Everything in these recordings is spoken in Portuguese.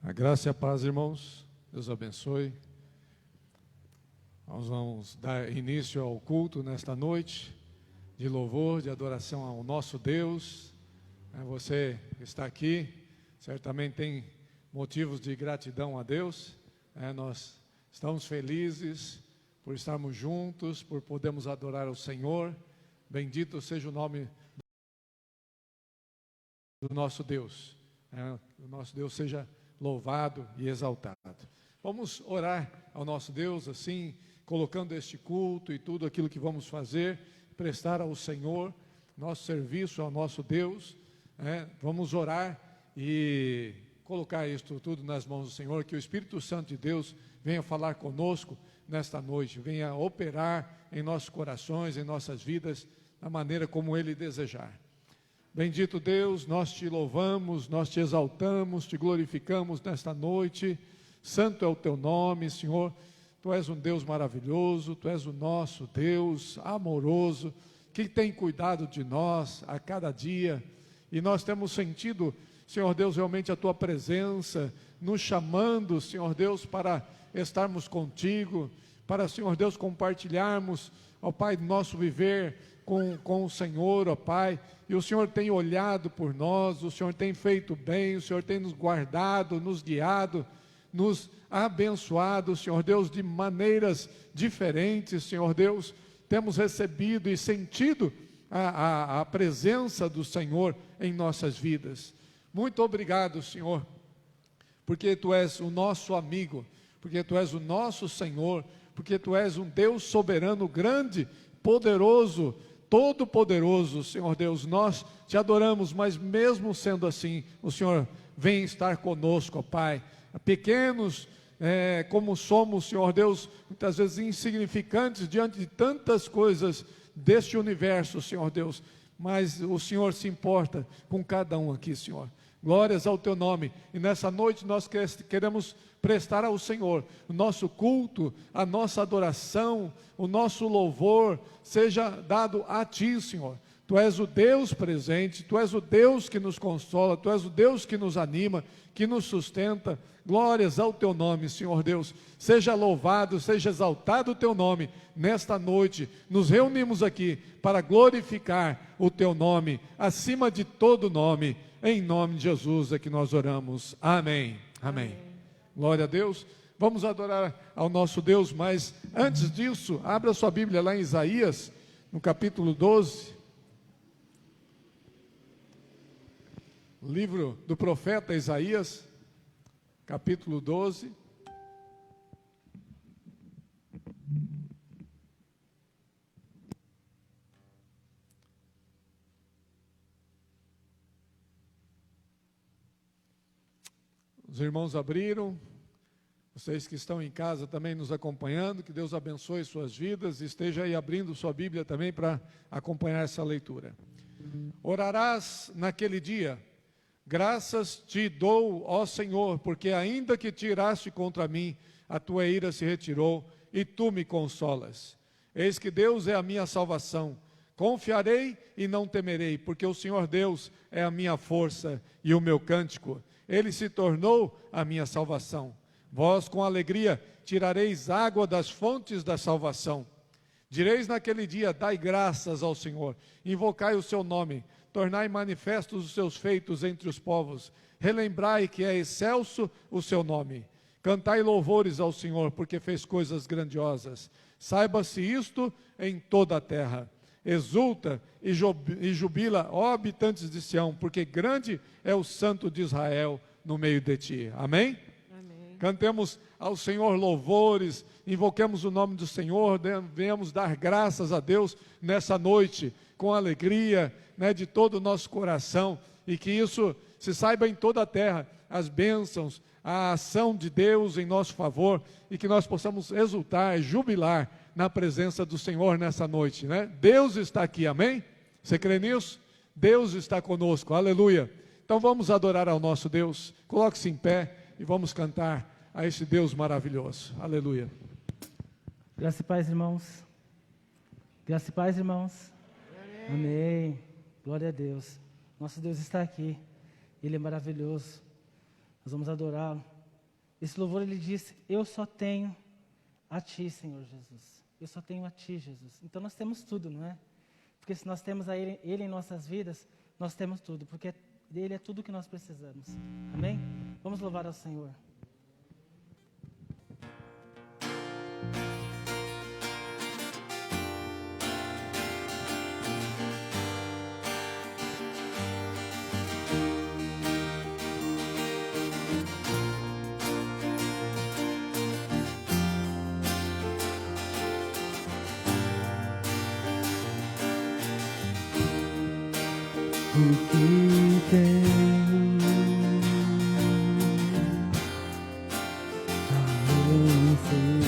A graça e a paz, irmãos. Deus abençoe. Nós vamos dar início ao culto nesta noite, de louvor, de adoração ao nosso Deus. Você que está aqui, certamente tem motivos de gratidão a Deus. Nós estamos felizes por estarmos juntos, por podermos adorar ao Senhor. Bendito seja o nome do nosso Deus. O nosso Deus seja louvado e exaltado. Vamos orar ao nosso Deus, assim, colocando este culto e tudo aquilo que vamos fazer, prestar ao Senhor, nosso serviço ao nosso Deus. Vamos orar e colocar isto tudo nas mãos do Senhor, que o Espírito Santo de Deus venha falar conosco nesta noite, venha operar em nossos corações, em nossas vidas, da maneira como Ele desejar. Bendito Deus, nós te louvamos, nós te exaltamos, te glorificamos nesta noite. Santo é o teu nome, Senhor. Tu és um Deus maravilhoso, tu és o nosso Deus amoroso, que tem cuidado de nós a cada dia. E nós temos sentido, Senhor Deus, realmente a tua presença, nos chamando, Senhor Deus, para estarmos contigo, para, Senhor Deus, compartilharmos, ó Pai, nosso viver com o Senhor, ó Pai. E o Senhor tem olhado por nós, o Senhor tem feito bem, o Senhor tem nos guardado, nos guiado, nos abençoado, Senhor Deus, de maneiras diferentes, Senhor Deus. Temos recebido e sentido a presença do Senhor em nossas vidas. Muito obrigado, Senhor, porque Tu és o nosso amigo, porque Tu és o nosso Senhor, porque Tu és um Deus soberano, grande, poderoso, todo-poderoso. Senhor Deus, nós te adoramos, mas mesmo sendo assim, o Senhor vem estar conosco, ó Pai. Pequenos como somos, Senhor Deus, muitas vezes insignificantes diante de tantas coisas deste universo, Senhor Deus, mas o Senhor se importa com cada um aqui, Senhor. Glórias ao Teu nome. E nessa noite nós queremos prestar ao Senhor o nosso culto, a nossa adoração, o nosso louvor, seja dado a Ti, Senhor. Tu és o Deus presente, Tu és o Deus que nos consola, Tu és o Deus que nos anima, que nos sustenta. Glórias ao Teu nome, Senhor Deus. Seja louvado, seja exaltado o Teu nome. Nesta noite, nos reunimos aqui para glorificar o Teu nome, acima de todo nome. Em nome de Jesus é que nós oramos. Amém. Amém. Glória a Deus. Vamos adorar ao nosso Deus, mas antes disso, abra sua Bíblia lá em Isaías, no capítulo 12. Livro do profeta Isaías, capítulo 12. Os irmãos abriram, vocês que estão em casa também nos acompanhando, que Deus abençoe suas vidas, esteja aí abrindo sua Bíblia também para acompanhar essa leitura. Orarás naquele dia: graças te dou, ó Senhor, porque ainda que tiraste contra mim, a tua ira se retirou e tu me consolas. Eis que Deus é a minha salvação, confiarei e não temerei, porque o Senhor Deus é a minha força e o meu cântico. Ele se tornou a minha salvação. Vós com alegria tirareis água das fontes da salvação. Direis naquele dia: dai graças ao Senhor, invocai o seu nome, tornai manifestos os seus feitos entre os povos, relembrai que é excelso o seu nome. Cantai louvores ao Senhor, porque fez coisas grandiosas. Saiba-se isto em toda a terra. Exulta e jubila, ó habitantes de Sião, porque grande é o Santo de Israel no meio de ti. Amém? Amém. Cantemos ao Senhor louvores, invoquemos o nome do Senhor, venhamos dar graças a Deus nessa noite, com alegria, de todo o nosso coração, e que isso se saiba em toda a terra, as bênçãos, a ação de Deus em nosso favor, e que nós possamos exultar, jubilar na presença do Senhor nessa noite, Deus está aqui, amém? Você crê nisso? Deus está conosco, aleluia. Então vamos adorar ao nosso Deus, coloque-se em pé e vamos cantar a esse Deus maravilhoso, aleluia. Graça e paz, irmãos. Graça e paz, irmãos. Amém. Glória a Deus. Nosso Deus está aqui. Ele é maravilhoso. Nós vamos adorá-lo. Esse louvor, ele diz, eu só tenho a Ti, Senhor Jesus. Eu só tenho a Ti, Jesus. Então nós temos tudo, não é? Porque se nós temos a Ele em nossas vidas, nós temos tudo, porque dele é tudo que nós precisamos. Amém? Vamos louvar ao Senhor. O que tenho a vencer,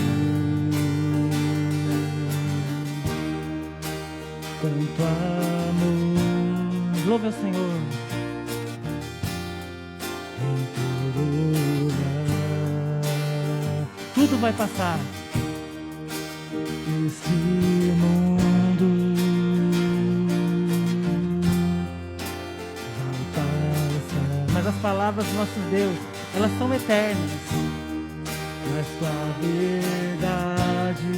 tanto amor, Louve ao Senhor. em todo lugar. Tudo vai passar. Este mundo vai passar, Mas as palavras do nosso Deus, elas são eternas. mas com a verdade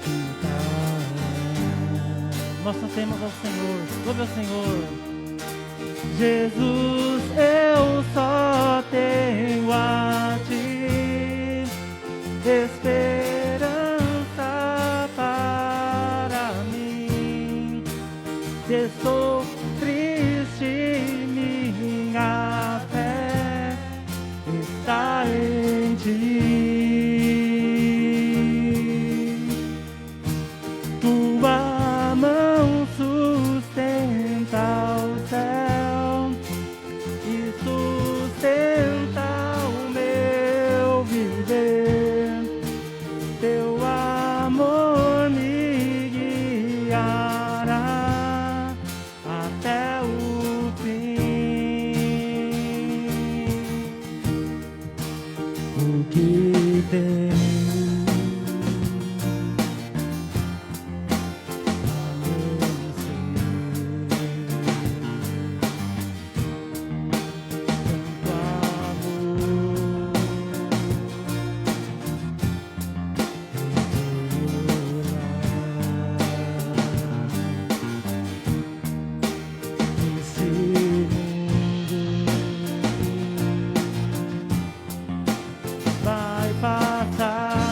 ficará. Nós só temos ao Senhor. Louve ao Senhor. Jesus, eu só tenho a Ti, esperança para mim. Se estou triste, minha fé está em Ti. Tua mão sustenta o céu e sustenta o meu viver. Teu amor me guiará até o fim. O que tenho Vai passar.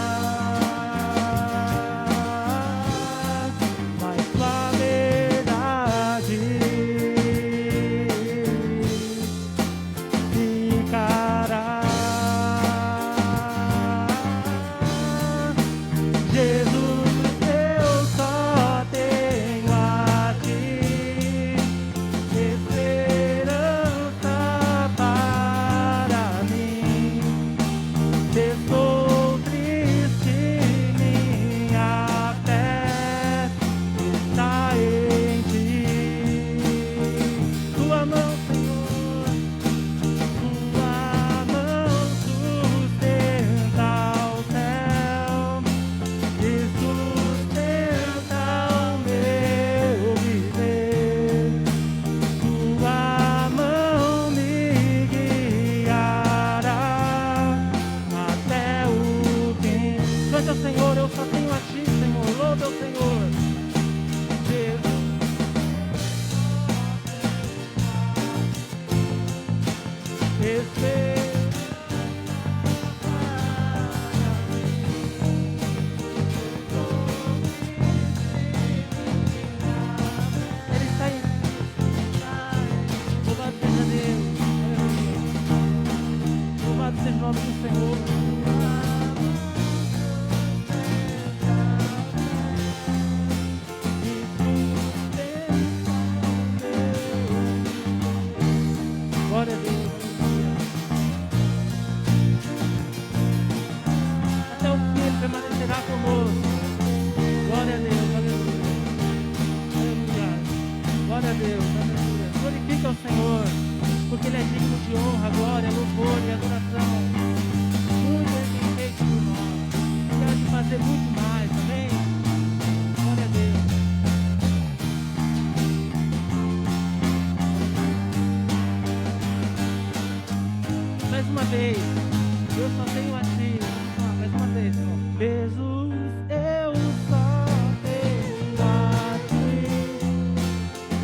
tenho a ti. Vamos lá, mais uma vez, irmão. Jesus, eu só tenho a ti.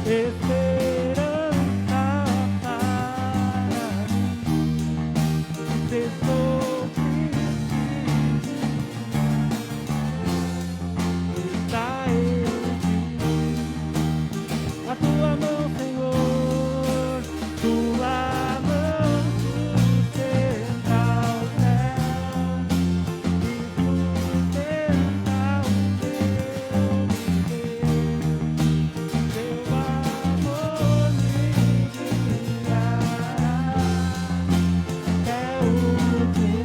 Esperança para mim. Se estou triste, está em ti. A tua mão, Senhor, tua mão sustenta o céu e sustenta o teu viver. Teu amor me guiará até o fim.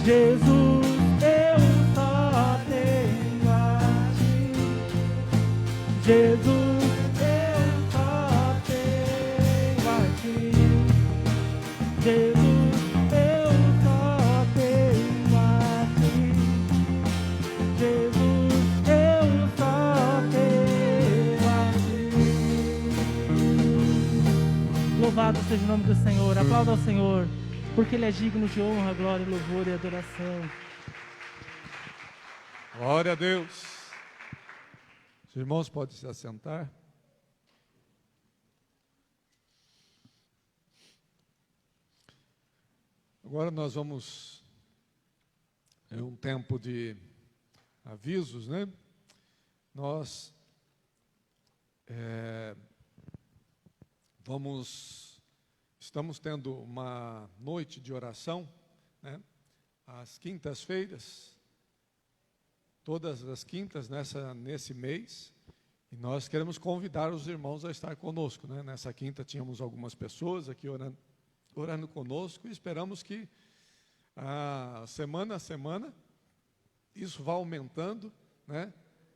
Jesus, eu só tenho a ti. Jesus, eu só tenho a ti. Jesus, eu só tenho a ti. Jesus, eu só tenho a ti. Louvado seja o nome do Senhor. Aplauda ao Senhor, porque Ele é digno de honra, glória, louvor e adoração. Glória a Deus. Os irmãos podem se assentar. Agora nós vamos, é um tempo de avisos, né? Nós estamos tendo uma noite de oração, né? Às quintas-feiras, todas as quintas nesse mês, e nós queremos convidar os irmãos a estar conosco, né? Nessa quinta tínhamos algumas pessoas aqui orando conosco, e esperamos que semana a semana isso vá aumentando, né?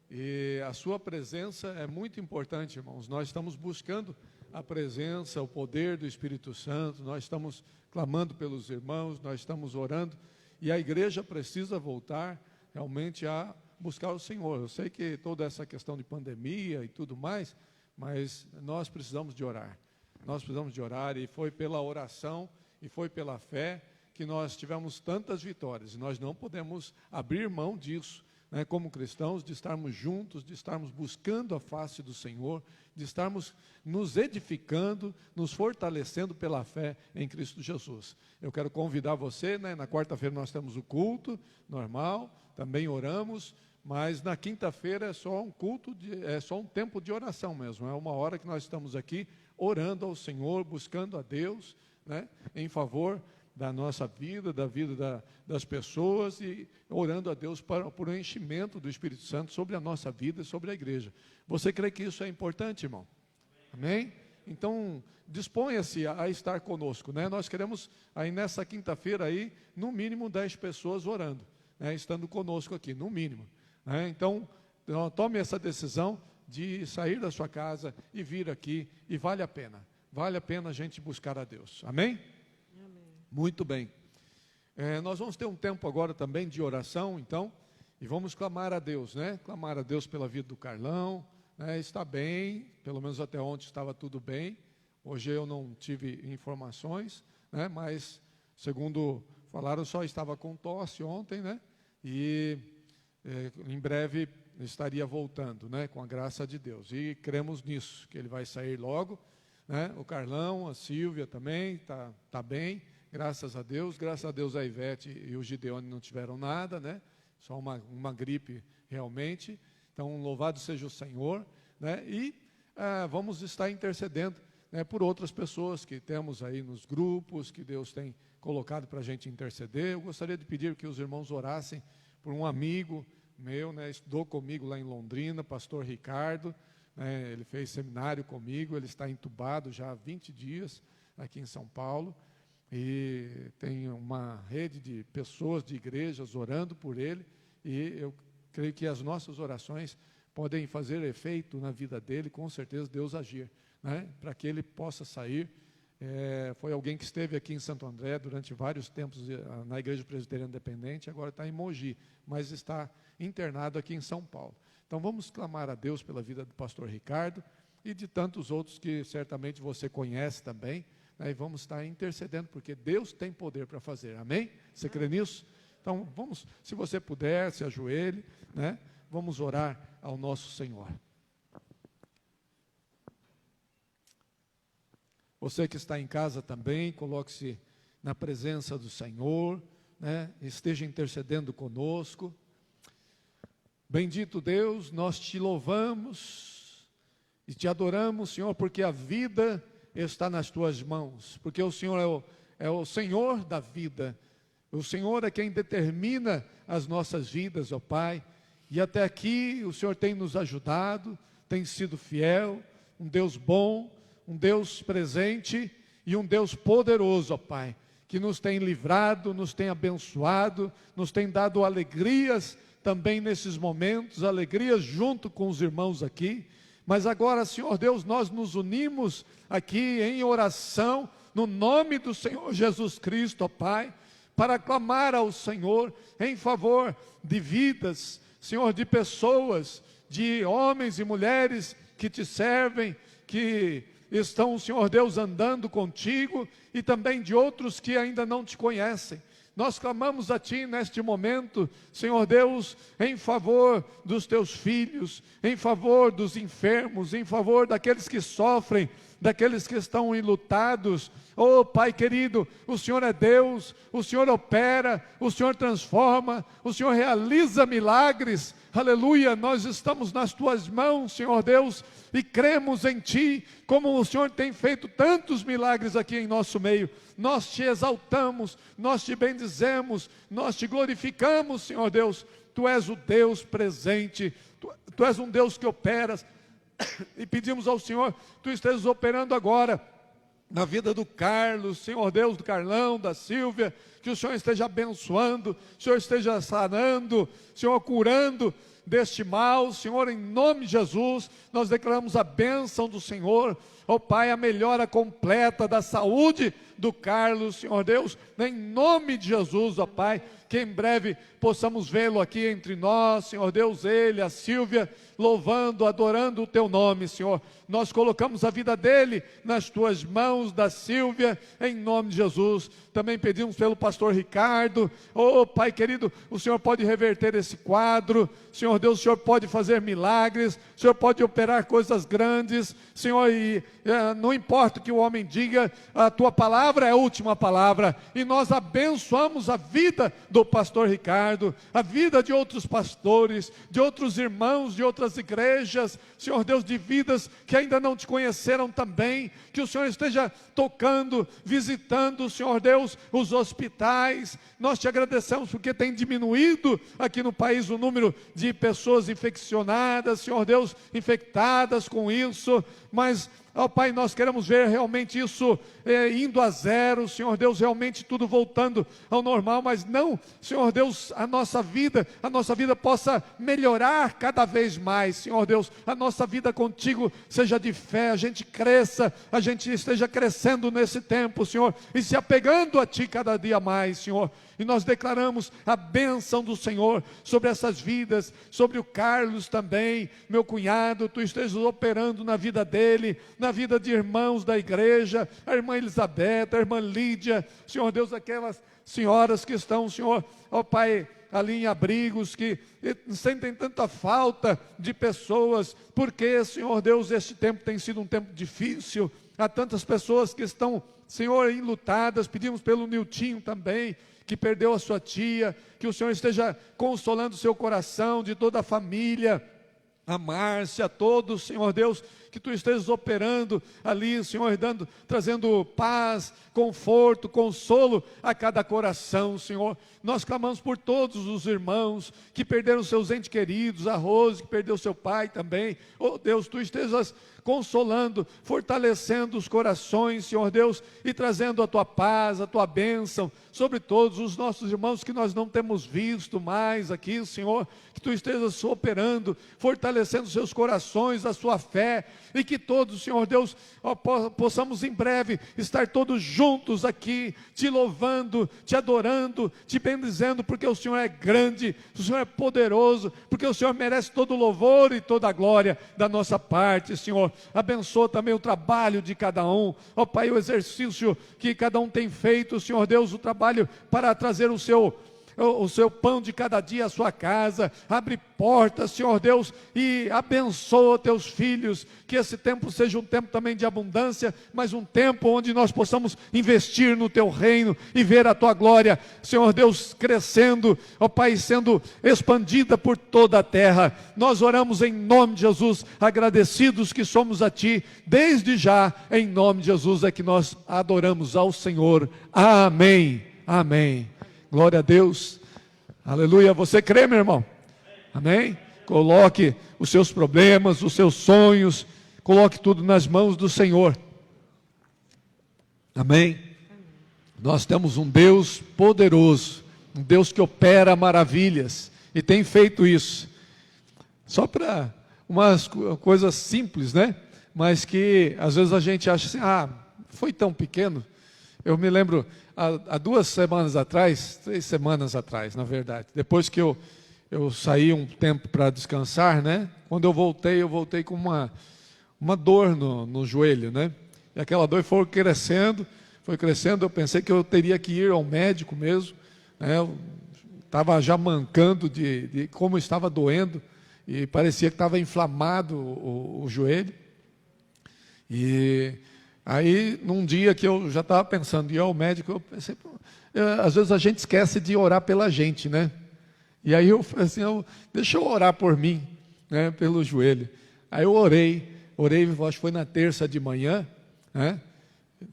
E a sua presença é muito importante, irmãos. Nós estamos buscando a presença, o poder do Espírito Santo, nós estamos clamando pelos irmãos, nós estamos orando, e a igreja precisa voltar realmente a buscar o Senhor. Eu sei que toda essa questão de pandemia e tudo mais, mas nós precisamos de orar. Nós precisamos de orar, e foi pela oração e foi pela fé que nós tivemos tantas vitórias. E nós não podemos abrir mão disso, né, como cristãos, de estarmos juntos, de estarmos buscando a face do Senhor, de estarmos nos edificando, nos fortalecendo pela fé em Cristo Jesus. Eu quero convidar você, né, na quarta-feira nós temos o culto normal, também oramos, mas na quinta-feira é só um culto, é só um tempo de oração mesmo, é uma hora que nós estamos aqui orando ao Senhor, buscando a Deus, né, em favor da nossa vida, da vida das pessoas, e orando a Deus por um enchimento do Espírito Santo sobre a nossa vida e sobre a igreja. Você crê que isso é importante, irmão? Amém? Então, disponha-se a estar conosco, né? Nós queremos, aí nessa quinta-feira, aí, no mínimo 10 pessoas orando, né, estando conosco aqui, no mínimo, né? Então, tome essa decisão de sair da sua casa e vir aqui, e vale a pena a gente buscar a Deus. Amém? Muito bem. Nós vamos ter um tempo agora também de oração, então, e vamos clamar a Deus, né? Clamar a Deus pela vida do Carlão, né? Está bem, pelo menos até ontem estava tudo bem. Hoje eu não tive informações, né? Mas, segundo falaram, só estava com tosse ontem, né? E em breve estaria voltando, né? Com a graça de Deus. E cremos nisso, que ele vai sair logo, né? O Carlão, a Silvia também, tá bem. Graças a Deus a Ivete e o Gideone não tiveram nada, né? Só uma gripe realmente. Então, louvado seja o Senhor, né? E vamos estar intercedendo, né, por outras pessoas que temos aí nos grupos, que Deus tem colocado para a gente interceder. Eu gostaria de pedir que os irmãos orassem por um amigo meu, né? Estudou comigo lá em Londrina, pastor Ricardo, né? Ele fez seminário comigo, ele está entubado já há 20 dias aqui em São Paulo. E tem uma rede de pessoas, de igrejas orando por ele, e eu creio que as nossas orações podem fazer efeito na vida dele, com certeza Deus agir, né, para que ele possa sair. Foi alguém que esteve aqui em Santo André durante vários tempos na Igreja Presbiteriana Independente, agora está em Mogi, mas está internado aqui em São Paulo. Então vamos clamar a Deus pela vida do pastor Ricardo e de tantos outros que certamente você conhece também, né, e vamos estar intercedendo, porque Deus tem poder para fazer, amém? Você crê nisso? Então vamos, se você puder, se ajoelhe, né? Vamos orar ao nosso Senhor. Você que está em casa também, coloque-se na presença do Senhor, né? Esteja intercedendo conosco. Bendito Deus, nós te louvamos e te adoramos, Senhor, porque a vida está nas tuas mãos, porque o Senhor é o Senhor da vida, o Senhor é quem determina as nossas vidas, ó Pai, e até aqui o Senhor tem nos ajudado, tem sido fiel, um Deus bom, um Deus presente e um Deus poderoso, ó Pai, que nos tem livrado, nos tem abençoado, nos tem dado alegrias também nesses momentos, alegrias junto com os irmãos aqui. Mas agora, Senhor Deus, nós nos unimos aqui em oração, no nome do Senhor Jesus Cristo, ó Pai, para clamar ao Senhor em favor de vidas, Senhor, de pessoas, de homens e mulheres que te servem, que estão, Senhor Deus, andando contigo, e também de outros que ainda não te conhecem. Nós clamamos a Ti neste momento, Senhor Deus, em favor dos Teus filhos, em favor dos enfermos, em favor daqueles que sofrem, daqueles que estão enlutados. Oh Pai querido, o Senhor é Deus, o Senhor opera, o Senhor transforma, o Senhor realiza milagres. Aleluia, nós estamos nas Tuas mãos, Senhor Deus, e cremos em Ti, como o Senhor tem feito tantos milagres aqui em nosso meio. Nós Te exaltamos, nós Te bendizemos, nós Te glorificamos, Senhor Deus. Tu és o Deus presente, Tu és um Deus que operas, e pedimos ao Senhor, Tu estejas operando agora, na vida do Carlos, Senhor Deus, do Carlão, da Silvia, que o Senhor esteja abençoando, o Senhor esteja sarando, Senhor, curando deste mal, Senhor, em nome de Jesus, nós declaramos a bênção do Senhor, ó Pai, a melhora completa da saúde do Carlos, Senhor Deus, em nome de Jesus, ó Pai, que em breve possamos vê-lo aqui entre nós, Senhor Deus, ele, a Silvia, louvando, adorando o Teu nome, Senhor. Nós colocamos a vida dele nas Tuas mãos, da Silvia, em nome de Jesus. Também pedimos pelo pastor Ricardo. Oh Pai querido, o Senhor pode reverter esse quadro, Senhor Deus, o Senhor pode fazer milagres, o Senhor pode operar coisas grandes, Senhor, e não importa o que o homem diga, a Tua palavra é a última palavra, e nós abençoamos a vida do pastor Ricardo, a vida de outros pastores, de outros irmãos, de outras igrejas, Senhor Deus, de vidas que ainda não Te conheceram também, que o Senhor esteja tocando, visitando, Senhor Deus, os hospitais. Nós Te agradecemos porque tem diminuído aqui no país o número de pessoas infeccionadas, Senhor Deus, infectadas com isso, mas ó Pai, nós queremos ver realmente isso indo a zero, Senhor Deus, realmente tudo voltando ao normal, mas não, Senhor Deus, a nossa vida possa melhorar cada vez mais, Senhor Deus, a nossa vida contigo seja de fé, a gente cresça, a gente esteja crescendo nesse tempo, Senhor, e se apegando a Ti cada dia mais, Senhor. E nós declaramos a bênção do Senhor sobre essas vidas, sobre o Carlos também, meu cunhado, Tu estejas operando na vida dele, na vida de irmãos da igreja, a irmã Elizabeth, a irmã Lídia, Senhor Deus, aquelas senhoras que estão, Senhor, ó Pai, ali em abrigos, que sentem tanta falta de pessoas, porque, Senhor Deus, este tempo tem sido um tempo difícil, há tantas pessoas que estão, Senhor, enlutadas. Pedimos pelo Niltinho também, que perdeu a sua tia, que o Senhor esteja consolando o seu coração, de toda a família, a Márcia, a todos, Senhor Deus, que Tu estejas operando ali, Senhor, trazendo paz, conforto, consolo a cada coração, Senhor. Nós clamamos por todos os irmãos que perderam seus entes queridos, a Rose, que perdeu seu pai também. Oh Deus, Tu estejas consolando, fortalecendo os corações, Senhor Deus, e trazendo a Tua paz, a Tua bênção sobre todos os nossos irmãos que nós não temos visto mais aqui, Senhor, que Tu estejas operando, fortalecendo seus corações, a sua fé, e que todos, Senhor Deus, ó, possamos em breve estar todos juntos aqui, te louvando, te adorando, te bendizendo, porque o Senhor é grande, o Senhor é poderoso, porque o Senhor merece todo o louvor e toda a glória da nossa parte, Senhor. Abençoa também o trabalho de cada um, ó Pai, o exercício que cada um tem feito, Senhor Deus, o trabalho para trazer o seu pão de cada dia à sua casa. Abre portas, Senhor Deus, e abençoa teus filhos, que esse tempo seja um tempo também de abundância, mas um tempo onde nós possamos investir no teu reino e ver a tua glória, Senhor Deus, crescendo, ó Pai, sendo expandida por toda a terra. Nós oramos em nome de Jesus, agradecidos que somos a ti, desde já, em nome de Jesus é que nós adoramos ao Senhor. Amém, amém. Glória a Deus, aleluia. Você crê, meu irmão? Amém? Coloque os seus problemas, os seus sonhos, coloque tudo nas mãos do Senhor. Amém? Nós temos um Deus poderoso, um Deus que opera maravilhas, e tem feito isso. Só para umas coisas simples, né? Mas que às vezes a gente acha assim, foi tão pequeno. Eu me lembro, há 2 semanas atrás, 3 semanas atrás, na verdade, depois que eu saí um tempo para descansar, né? Quando eu voltei com uma dor no joelho, né? E aquela dor foi crescendo, eu pensei que eu teria que ir ao médico mesmo, né? Eu estava já mancando de como estava doendo, e parecia que estava inflamado o joelho. E aí, num dia que eu já estava pensando em ir ao médico, eu pensei, às vezes a gente esquece de orar pela gente, né? E aí eu falei assim, deixa eu orar por mim, né, pelo joelho. Aí eu orei, acho que foi na terça de manhã, né?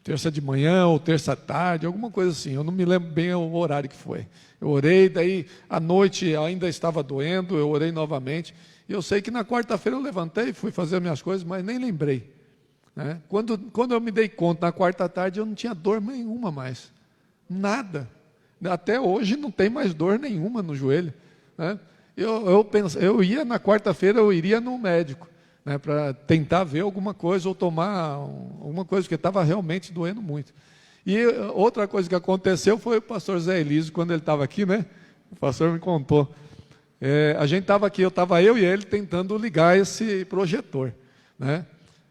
Terça de manhã ou terça tarde, alguma coisa assim, eu não me lembro bem o horário que foi. Eu orei, daí à noite ainda estava doendo, eu orei novamente, e eu sei que na quarta-feira eu levantei, fui fazer minhas coisas, mas nem lembrei. Né? Quando eu me dei conta, na quarta tarde, eu não tinha dor nenhuma mais. Nada. Até hoje não tem mais dor nenhuma no joelho. Né? Eu ia na quarta-feira, eu iria no médico, né, para tentar ver alguma coisa ou tomar alguma coisa, porque estava realmente doendo muito. E outra coisa que aconteceu foi o pastor Zé Elísio, quando ele estava aqui, né? O pastor me contou. A gente estava aqui, estava eu e ele tentando ligar esse projetor, né?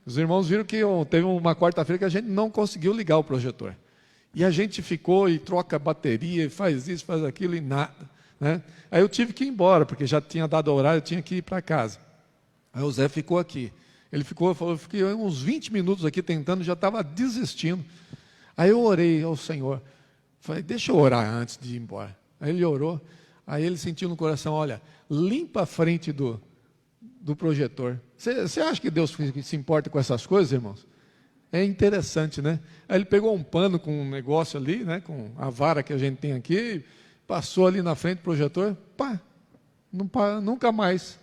Os irmãos viram que teve uma quarta-feira que a gente não conseguiu ligar o projetor. E a gente ficou e troca bateria, faz isso, faz aquilo e nada. Né? Aí eu tive que ir embora, porque já tinha dado horário, eu tinha que ir para casa. Aí o Zé ficou aqui. Ele falou, eu fiquei uns 20 minutos aqui tentando, já estava desistindo. Aí eu orei ao Senhor. Falei, deixa eu orar antes de ir embora. Aí ele orou, aí ele sentiu no coração, olha, limpa a frente do projetor. Você acha que Deus se importa com essas coisas, irmãos? É interessante, né? Aí ele pegou um pano com um negócio ali, né, com a vara que a gente tem aqui, passou ali na frente do projetor, nunca mais.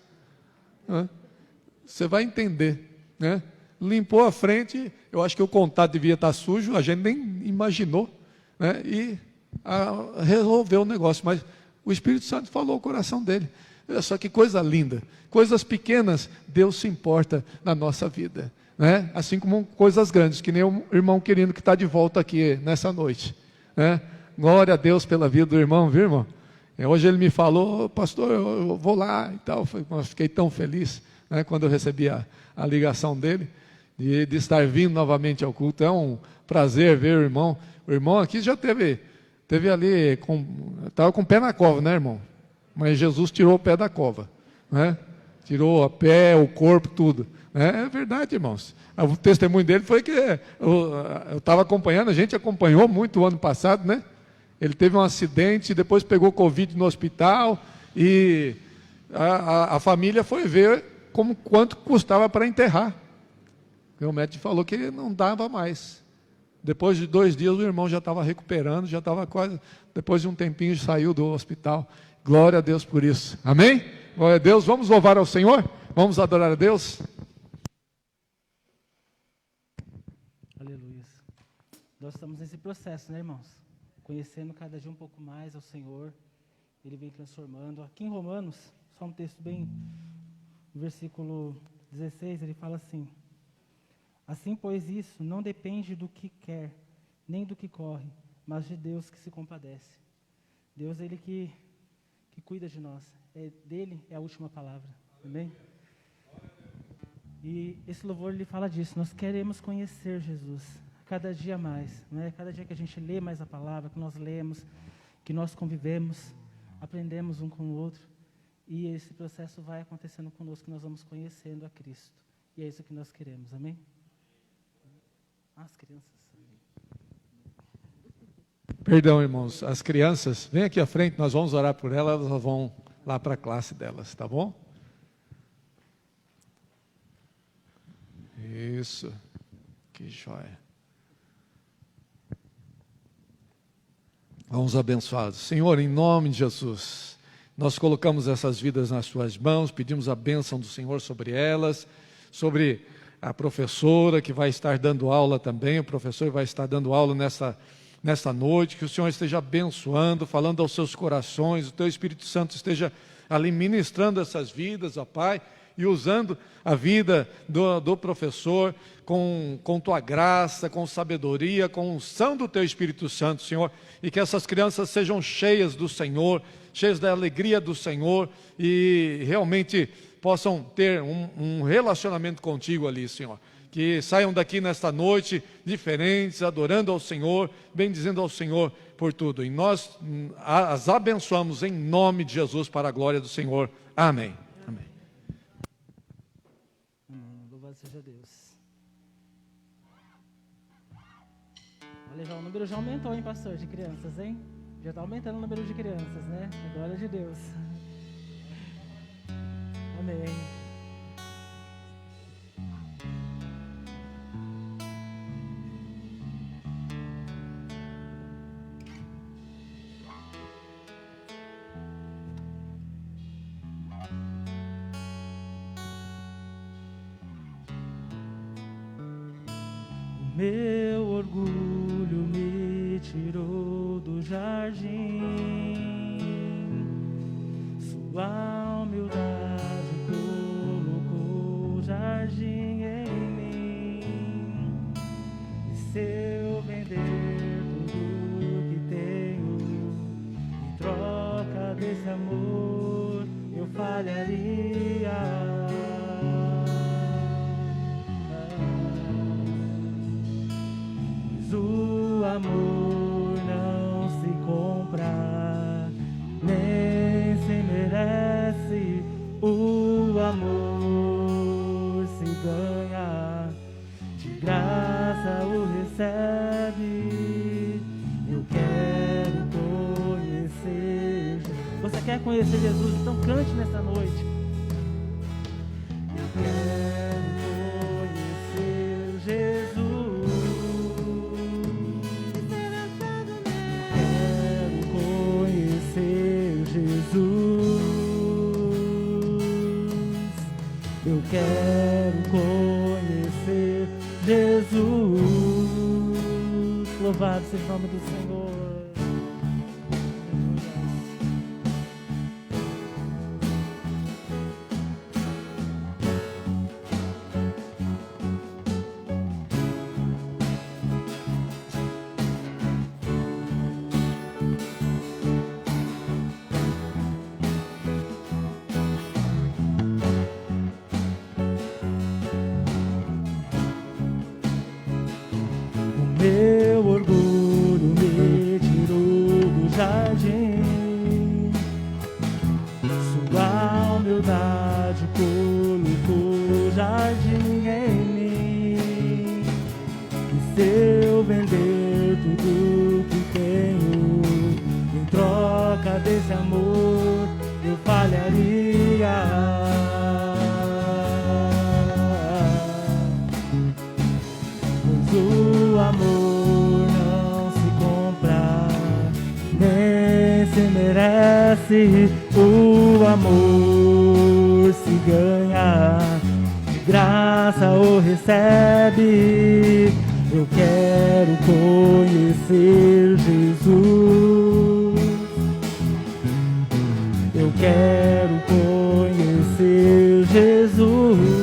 Você vai entender, né? Limpou a frente, eu acho que o contato devia estar sujo, a gente nem imaginou, né? E resolveu o negócio, mas o Espírito Santo falou o coração dele. Olha só que coisa linda, coisas pequenas, Deus se importa na nossa vida, né? Assim como coisas grandes, que nem o irmão querido que está de volta aqui nessa noite, né? Glória a Deus pela vida do irmão, viu, irmão? Hoje ele me falou, pastor, eu vou lá e tal, eu fiquei tão feliz, né, quando eu recebi a ligação dele, de estar vindo novamente ao culto. É um prazer ver o irmão. O irmão aqui já teve ali, estava com o pé na cova, né, irmão? Mas Jesus tirou o pé da cova, né? Tirou a pé, o corpo, tudo. É verdade, irmãos. O testemunho dele foi que eu estava acompanhando, a gente acompanhou muito o ano passado, né? Ele teve um acidente, depois pegou Covid no hospital, e a família foi ver quanto custava para enterrar. E o médico falou que não dava mais. Depois de 2 dias, o irmão já estava recuperando, já estava quase, depois de um tempinho, saiu do hospital. Glória a Deus por isso. Amém? Glória a Deus. Vamos louvar ao Senhor? Vamos adorar a Deus? Aleluia. Nós estamos nesse processo, né, irmãos? Conhecendo cada dia um pouco mais ao Senhor. Ele vem transformando. Aqui em Romanos, só um texto bem... No versículo 16, ele fala assim: Assim, pois, isso não depende do que quer, nem do que corre, mas de Deus que se compadece. Deus, Ele que cuida de nós. Dele é a última palavra. Amém? E esse louvor, ele fala disso. Nós queremos conhecer Jesus cada dia mais. Né? Cada dia que a gente lê mais a palavra, que nós lemos, que nós convivemos, aprendemos um com o outro. E esse processo vai acontecendo conosco, que nós vamos conhecendo a Cristo. E é isso que nós queremos. Amém? As crianças. Perdão, irmãos. As crianças, vem aqui à frente, nós vamos orar por elas, elas vão lá para a classe delas, tá bom? Isso. Que joia. Vamos abençoados. Senhor, em nome de Jesus, nós colocamos essas vidas nas suas mãos, pedimos a bênção do Senhor sobre elas, sobre a professora que vai estar dando aula também, o professor vai estar dando aula nesta noite, que o Senhor esteja abençoando, falando aos seus corações, o Teu Espírito Santo esteja ali ministrando essas vidas, ó Pai, e usando a vida do professor com Tua graça, com sabedoria, com unção do Teu Espírito Santo, Senhor, e que essas crianças sejam cheias do Senhor, cheias da alegria do Senhor e realmente possam ter um relacionamento contigo ali, Senhor. Que saiam daqui nesta noite diferentes, adorando ao Senhor, bendizendo ao Senhor por tudo. E nós as abençoamos em nome de Jesus para a glória do Senhor. Amém. Amém. Louvado seja Deus. Olha, já o número já aumentou, hein, pastor, de crianças, hein? Já está aumentando o número de crianças, né? A glória de Deus. Amém. Meu orgulho me tirou do jardim, sua humildade colocou o jardim em mim. E se eu vender tudo que tenho em troca desse amor, eu falharia. O amor não se compra, nem se merece. O amor se ganha, de graça o recebe. Eu quero conhecer. Você quer conhecer Jesus? Então cante nessa noite. Eu quero conhecer Jesus. Eu quero conhecer Jesus. Louvado seja o nome do Senhor. Meu orgulho me tirou do jardim, sua humildade colocou o jardim em mim. E se eu vender tudo que tenho em troca desse amor, eu falharia. O amor não se compra, nem se merece. O amor se ganha, de graça o recebe. Eu quero conhecer Jesus. Eu quero conhecer Jesus.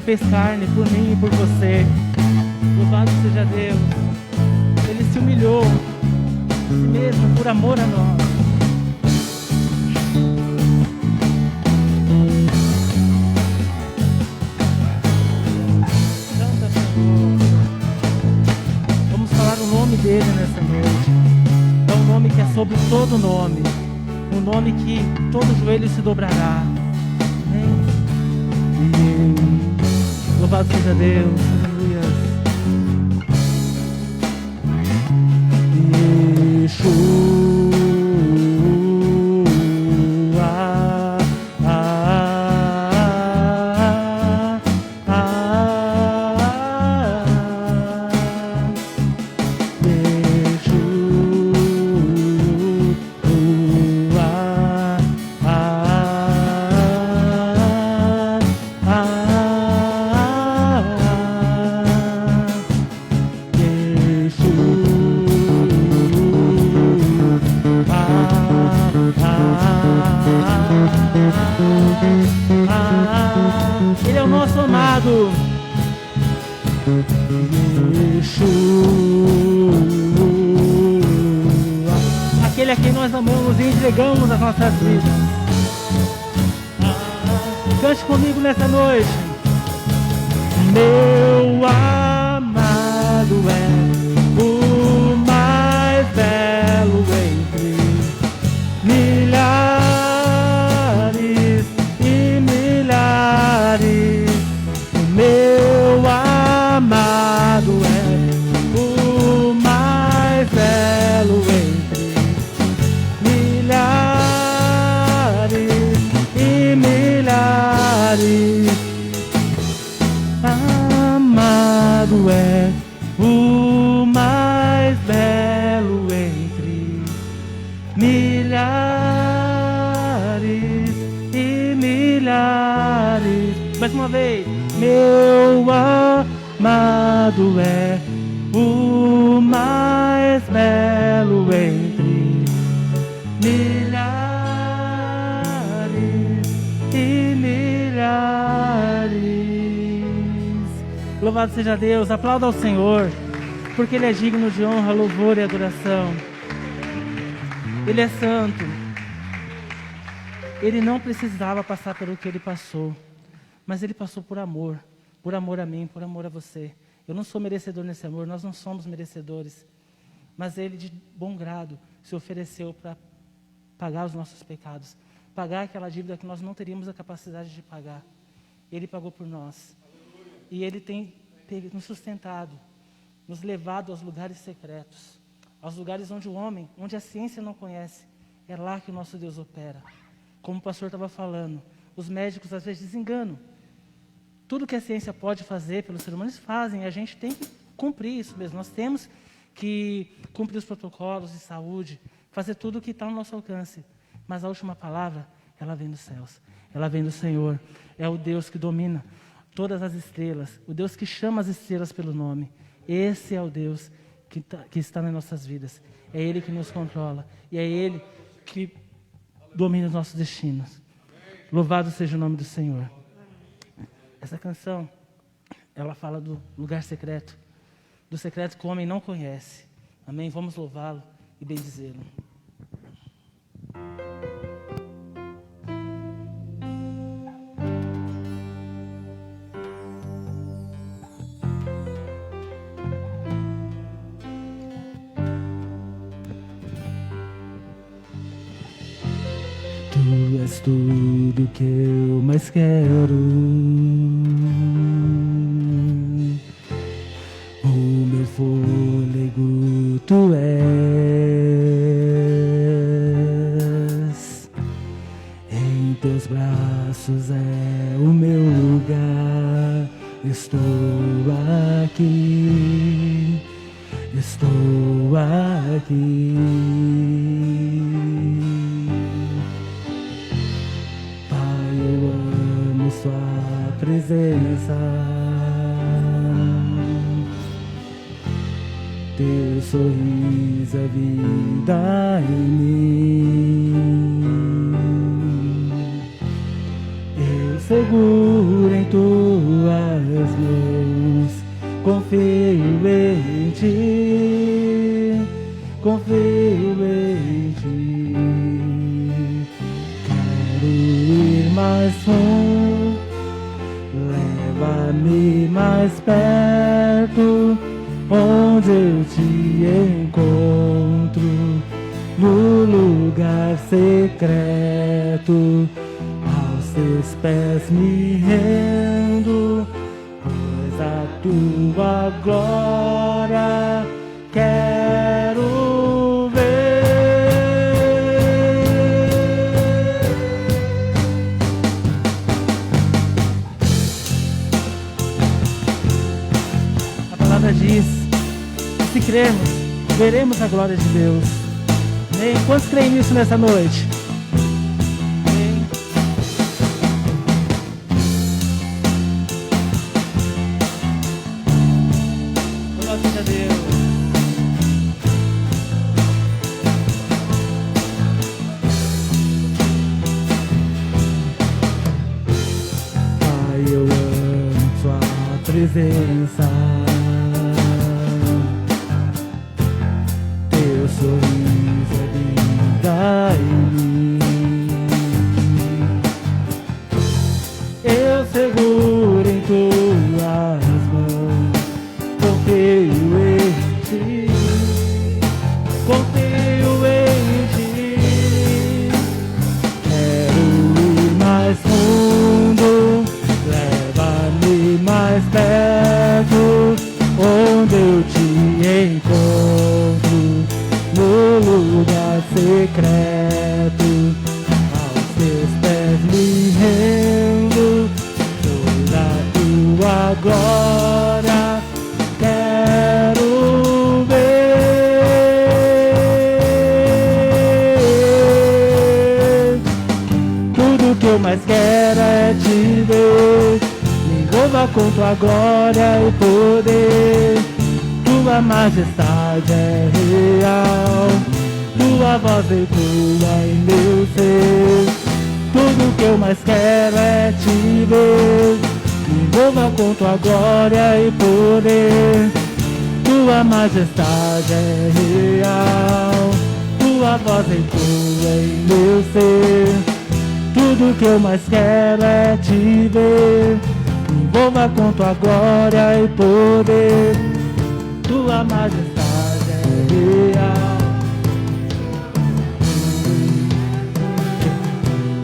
fez carne por mim e por você. Louvado seja Deus. Ele se humilhou a si mesmo por amor a nós. Canta, Senhor. Vamos falar o nome dele nessa noite. É um nome que é sobre todo nome. Um nome que todo joelho se dobrará. Amém. Louvado seja Deus. Aleluia. Ele é o nosso amado. Aquele a quem nós amamos e entregamos as nossas vidas. Cante comigo nessa noite. Meu amado é o mais belo entre milhares e milhares. O meu amado é o mais belo entre milhares e milhares. Amado é o mais belo entre milhares e milhares. Mais uma vez. Meu amado é o mais belo entre milhares e milhares. Louvado seja Deus, aplauda ao Senhor, porque Ele é digno de honra, louvor e adoração. Ele é santo. Ele não precisava passar pelo que Ele passou, mas Ele passou por amor a mim, por amor a você. Eu não sou merecedor nesse amor, nós não somos merecedores, mas Ele de bom grado se ofereceu para pagar os nossos pecados, pagar aquela dívida que nós não teríamos a capacidade de pagar. Ele pagou por nós. E Ele tem nos sustentado, nos levado aos lugares secretos, aos lugares onde o homem, onde a ciência não conhece. É lá que o nosso Deus opera. Como o pastor estava falando, os médicos às vezes desenganam. Tudo que a ciência pode fazer pelos seres humanos fazem, e a gente tem que cumprir isso mesmo. Nós temos que cumprir os protocolos de saúde, fazer tudo o que está ao nosso alcance. Mas a última palavra, ela vem dos céus, ela vem do Senhor. É o Deus que domina todas as estrelas, o Deus que chama as estrelas pelo nome. Esse é o Deus que está nas nossas vidas. É Ele que nos controla, e é Ele que domina os nossos destinos. Louvado seja o nome do Senhor. Essa canção, ela fala do lugar secreto, do secreto que o homem não conhece. Amém? Vamos louvá-lo e bendizê-lo. Tu és tudo que eu mais quero. O meu fôlego tu és. Em teus braços é o meu lugar. Estou aqui. Estou aqui. Sua presença, teu sorriso é vida em mim. Eu seguro em tuas confio em ti, confio em ti. Quero ir mais fundo, leva-me mais perto, onde eu te encontro, no lugar secreto, aos teus pés me rendo, pois a tua glória quero ver. A palavra diz: se crermos, veremos a glória de Deus. Amém? Quantos creem nisso nessa noite? Amém. Glória seja a Deus. Pai, eu amo tua presença, teu sorriso é vida em mim. Eu seguro em tuas mãos, confio em ti, confio em ti. Quero ir mais fundo, leva-me mais perto, onde eu te encontro, no lugar secreto, aos teus pés me rendo, pois a tua glória quero ver. Tudo que eu mais quero é te ver, me envolva com tua glória e poder. Tua majestade é real, tua voz ecoa em meu ser. Tudo que eu mais quero é te ver, me envolva com tua glória e poder. Tua majestade é real, tua voz ecoa em meu ser. Tudo que eu mais quero é te ver, me envolva com tua glória e poder. Tua majestade é real.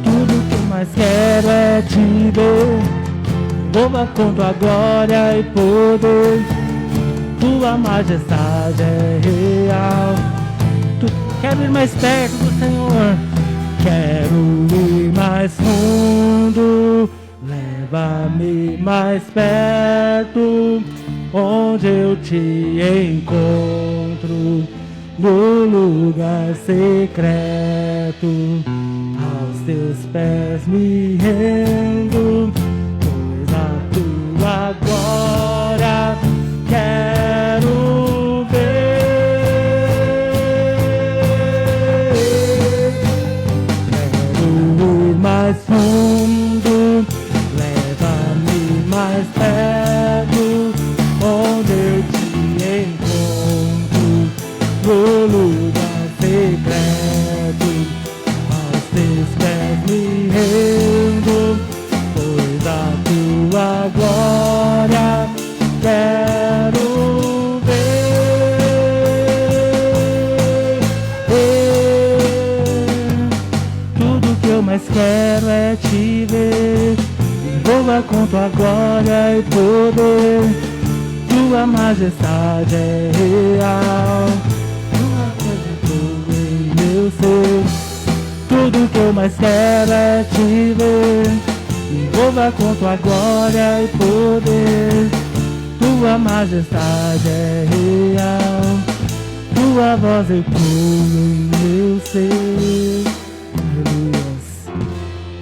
Tudo que eu mais quero é te ver, envolva com tua glória e poder. Tua majestade é real. Quero ir mais perto do Senhor, quero ir mais fundo, leva-me mais perto, onde eu te encontro, no lugar secreto, aos teus pés me rendo, pois a tua glória quero ver. Quero ir mais fundo, leva-me mais perto, onde eu te encontro, no lugar secreto, aos teus pés me rendo, pois a tua glória quero ver. Tudo que eu mais quero é te ver, envolva com tua glória e poder. Tua majestade é real, tua coisa ecoa em meu ser. Tudo que eu mais quero é te ver, envolva com tua glória e poder. Tua majestade é real, tua voz ecoa em meu ser. Aleluias.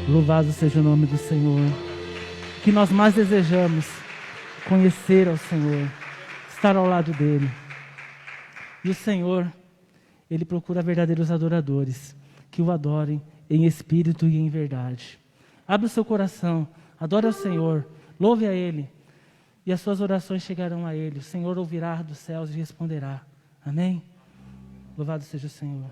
Louvado seja o nome do Senhor. O que nós mais desejamos: conhecer ao Senhor, estar ao lado dele. E o Senhor, ele procura verdadeiros adoradores, que o adorem em espírito e em verdade. Abre o seu coração, adore ao Senhor, louve a ele. e as suas orações chegarão a Ele. O Senhor ouvirá dos céus e responderá. Amém? Louvado seja o Senhor.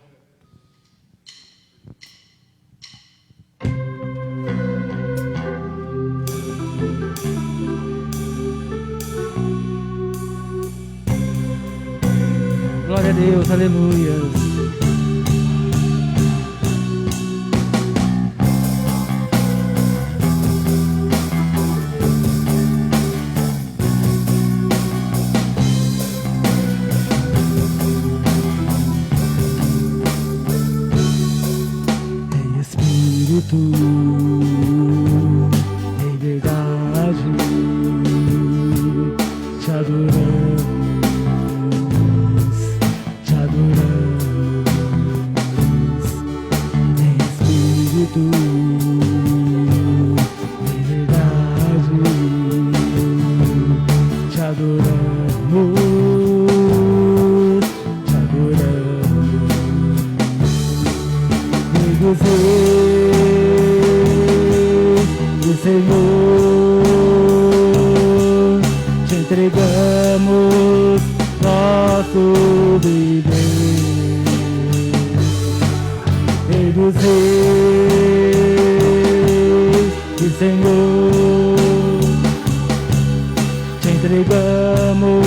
Glória a Deus, aleluia. Em verdade te adoramos, em espírito, em verdade te adoramos, Senhor, te entregamos nosso viver. Rei dos reis e Senhor, te entregamos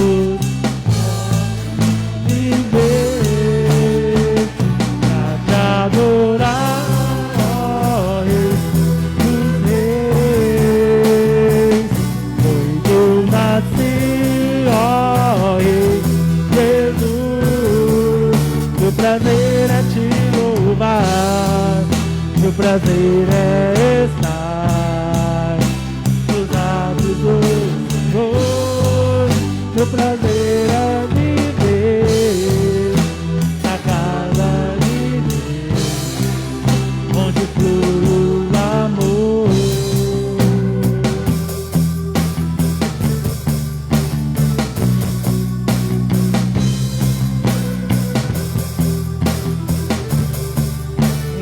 viver pra te adorar. Prazer é te louvar, meu prazer é estar nos lábios do Senhor, meu prazer é viver na casa de Deus, onde flui o amor.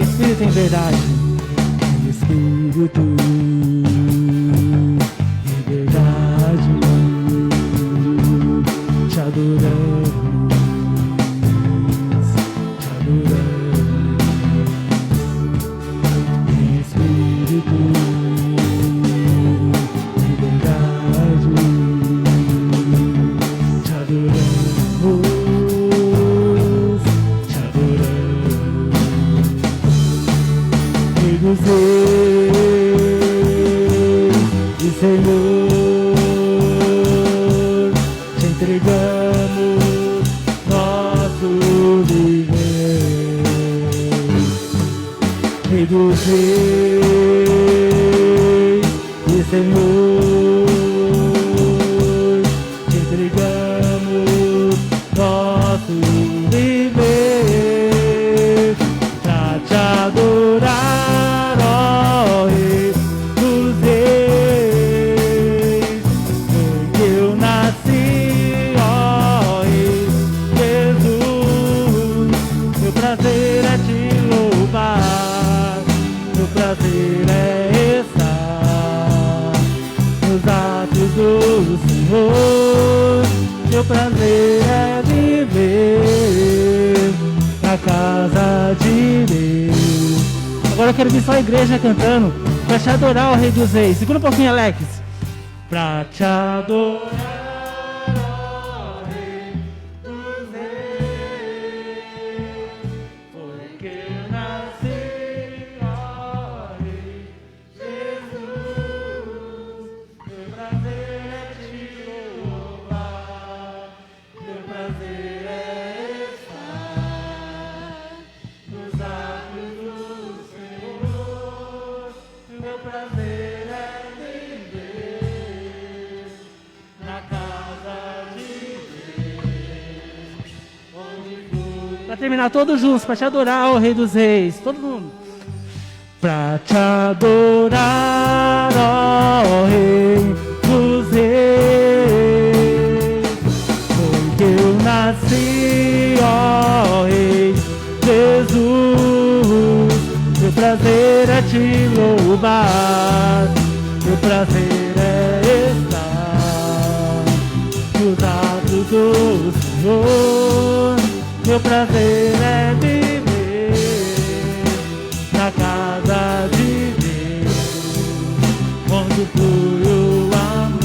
Espírito em verdade, Espírito em verdade, te adoramos, em Espírito em verdade, te adoramos. Dos reis e Senhor, te entregamos nosso viver. Rei dos reis e Senhor, te entregamos nosso viver pra te adorar. Prazer é estar nos atos do Senhor, meu prazer é viver na casa de Deus. Agora eu quero ver só a igreja cantando pra te adorar, o Rei dos Reis. Segura um pouquinho, Alex. Pra te adorar. Para terminar todos juntos, para te adorar, ó Rei dos Reis, todo mundo. Para te adorar, ó Rei dos Reis, porque eu nasci, ó Rei Jesus. Meu prazer é te louvar, meu prazer é estar do Senhor, meu prazer é viver na casa de Deus, onde flui o amor.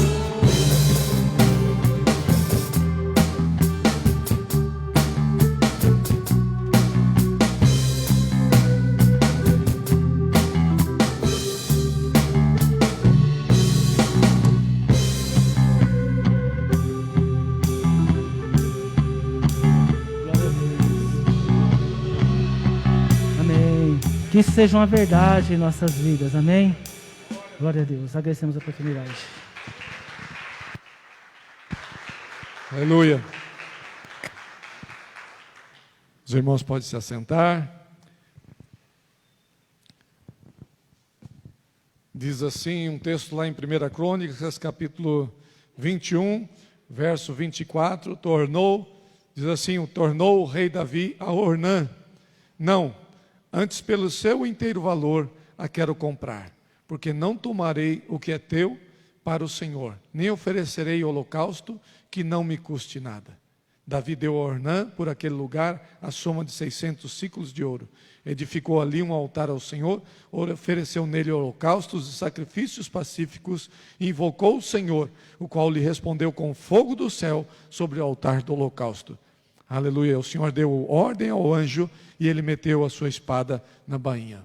Que isso seja uma verdade em nossas vidas, amém? Glória a Deus, agradecemos a oportunidade. Aleluia. Os irmãos podem se assentar. Diz assim um texto lá em 1 Crônicas, capítulo 21, verso 24, diz assim, tornou o rei Davi a Ornã, não, antes pelo seu inteiro valor a quero comprar, porque não tomarei o que é teu para o Senhor, nem oferecerei holocausto que não me custe nada. Davi deu a Ornã por aquele lugar a soma de 600 ciclos de ouro. Edificou ali um altar ao Senhor, ofereceu nele holocaustos e sacrifícios pacíficos, e invocou o Senhor, o qual lhe respondeu com fogo do céu sobre o altar do holocausto. Aleluia, o Senhor deu ordem ao anjo e ele meteu a sua espada na bainha.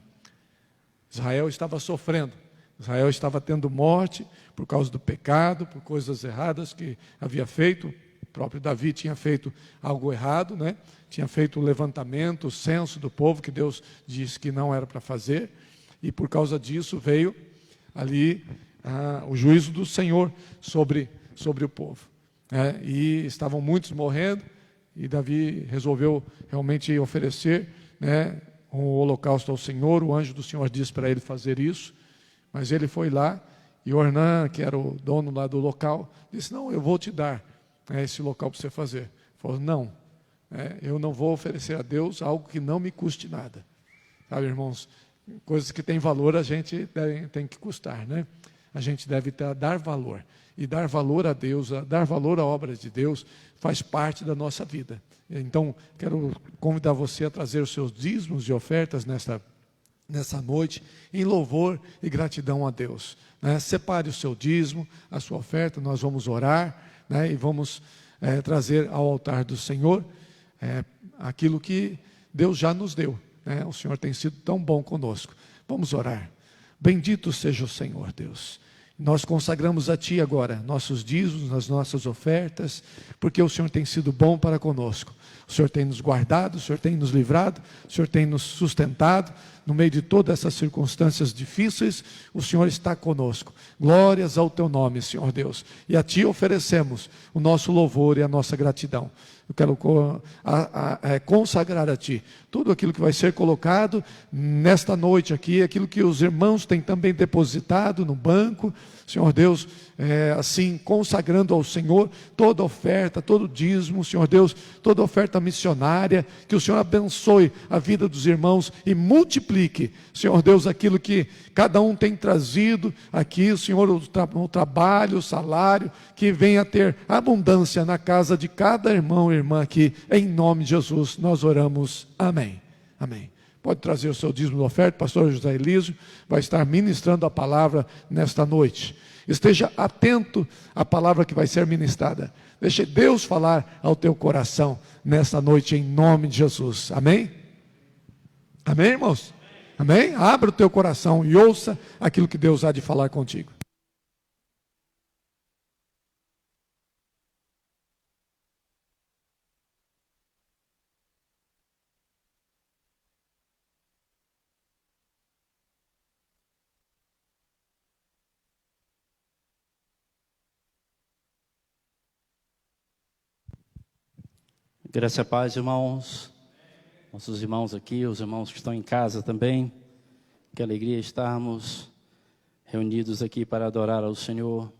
Israel estava sofrendo, Israel estava tendo morte por causa do pecado, por coisas erradas que havia feito. O próprio Davi tinha feito algo errado, né? Tinha feito o levantamento, o censo do povo, que Deus disse que não era para fazer, e por causa disso veio ali o juízo do Senhor sobre o povo. E estavam muitos morrendo, e Davi resolveu realmente oferecer, um holocausto ao Senhor. O anjo do Senhor disse para ele fazer isso, mas ele foi lá, e Ornã, que era o dono lá do local, disse, não, eu vou te dar esse local para você fazer. Ele falou, não, eu não vou oferecer a Deus algo que não me custe nada. Sabe, irmãos, coisas que têm valor a gente tem que custar, né? A gente deve dar valor. E dar valor a Deus, dar valor à obra de Deus, faz parte da nossa vida. Então, quero convidar você a trazer os seus dízimos e ofertas nessa noite, em louvor e gratidão a Deus. Separe o seu dízimo, a sua oferta, nós vamos orar, e vamos trazer ao altar do Senhor aquilo que Deus já nos deu. O Senhor tem sido tão bom conosco. Vamos orar. Bendito seja o Senhor, Deus. Nós consagramos a Ti agora nossos dízimos, as nossas ofertas, porque o Senhor tem sido bom para conosco. O Senhor tem nos guardado, o Senhor tem nos livrado, o Senhor tem nos sustentado. No meio de todas essas circunstâncias difíceis, o Senhor está conosco. Glórias ao Teu nome, Senhor Deus. E a Ti oferecemos o nosso louvor e a nossa gratidão. Eu quero consagrar a Ti tudo aquilo que vai ser colocado nesta noite aqui, aquilo que os irmãos têm também depositado no banco. Senhor Deus, assim, consagrando ao Senhor toda oferta, todo dízimo, Senhor Deus, toda oferta missionária, que o Senhor abençoe a vida dos irmãos e multiplique, Senhor Deus, aquilo que cada um tem trazido aqui, Senhor, o trabalho, o salário, que venha a ter abundância na casa de cada irmão e irmã aqui, em nome de Jesus, nós oramos, amém, amém. Pode trazer o seu dízimo de oferta, pastor José Elísio vai estar ministrando a palavra nesta noite. Esteja atento à palavra que vai ser ministrada. Deixe Deus falar ao teu coração nesta noite, em nome de Jesus. Amém? Amém, irmãos? Amém? Abra o teu coração e ouça aquilo que Deus há de falar contigo. Graça e paz, irmãos, nossos irmãos aqui, os irmãos que estão em casa também. Que alegria estarmos reunidos aqui para adorar ao Senhor,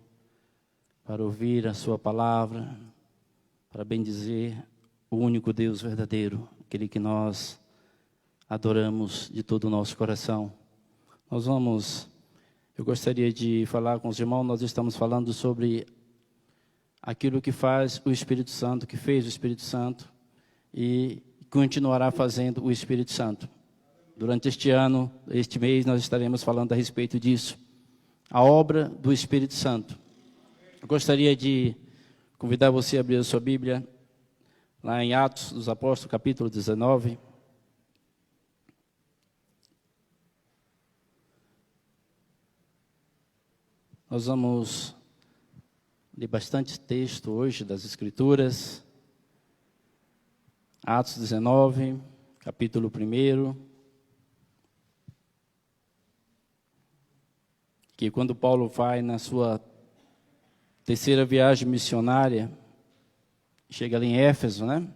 para ouvir a sua palavra, para bendizer o único Deus verdadeiro, aquele que nós adoramos de todo o nosso coração. Eu gostaria de falar com os irmãos, nós estamos falando sobre aquilo que faz o Espírito Santo, que fez o Espírito Santo e continuará fazendo o Espírito Santo. Durante este ano, este mês, nós estaremos falando a respeito disso. A obra do Espírito Santo. Eu gostaria de convidar você a abrir a sua Bíblia, lá em Atos dos Apóstolos, capítulo 19. Nós vamos ler bastante texto hoje das Escrituras. Atos 19, capítulo 1. Que quando Paulo vai na sua terceira viagem missionária, chega ali em Éfeso, né?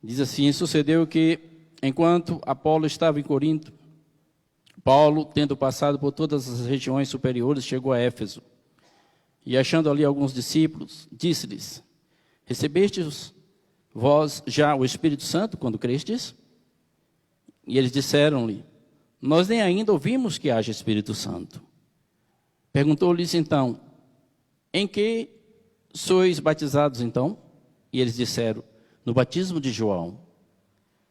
Diz assim: sucedeu que, enquanto Apolo estava em Corinto, Paulo, tendo passado por todas as regiões superiores, chegou a Éfeso. E achando ali alguns discípulos, disse-lhes: recebestes vós já o Espírito Santo quando crestes? E eles disseram-lhe: nós nem ainda ouvimos que haja Espírito Santo. Perguntou-lhes então: em que sois batizados então? E eles disseram: no batismo de João.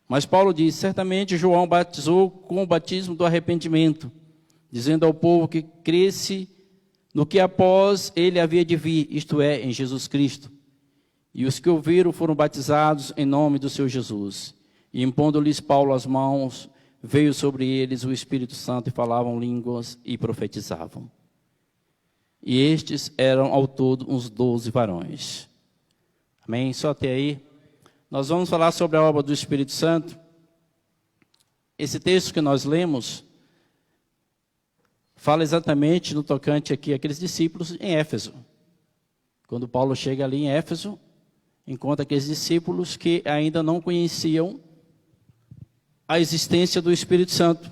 Mas Paulo disse: certamente João batizou com o batismo do arrependimento, dizendo ao povo que cresce no que após ele havia de vir, isto é, em Jesus Cristo. E os que ouviram foram batizados em nome do Senhor Jesus. E impondo-lhes Paulo as mãos, veio sobre eles o Espírito Santo e falavam línguas e profetizavam. E estes eram ao todo uns 12 varões. Amém? Só até aí. Nós vamos falar sobre a obra do Espírito Santo. Esse texto que nós lemos fala exatamente no tocante aqui aqueles discípulos em Éfeso. Quando Paulo chega ali em Éfeso, encontra aqueles discípulos que ainda não conheciam a existência do Espírito Santo.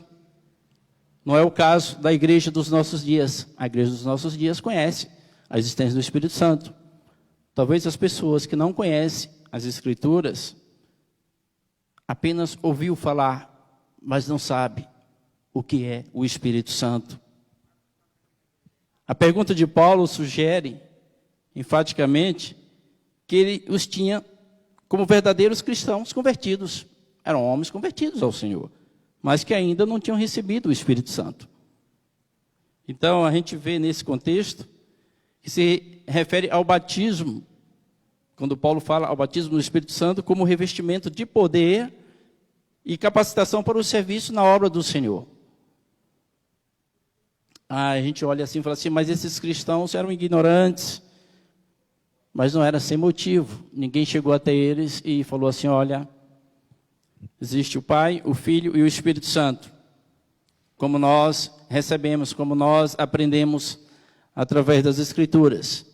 Não é o caso da igreja dos nossos dias. A igreja dos nossos dias conhece a existência do Espírito Santo. Talvez as pessoas que não conhecem as Escrituras apenas ouviu falar, mas não sabe o que é o Espírito Santo. A pergunta de Paulo sugere, enfaticamente, que ele os tinha como verdadeiros cristãos convertidos. Eram homens convertidos ao Senhor, mas que ainda não tinham recebido o Espírito Santo. Então, a gente vê nesse contexto que se refere ao batismo, quando Paulo fala ao batismo do Espírito Santo como revestimento de poder e capacitação para o serviço na obra do Senhor. A gente olha assim e fala assim: mas esses cristãos eram ignorantes. Mas não era sem motivo. Ninguém chegou até eles e falou assim: olha, existe o Pai, o Filho e o Espírito Santo. Como nós recebemos, como nós aprendemos através das Escrituras.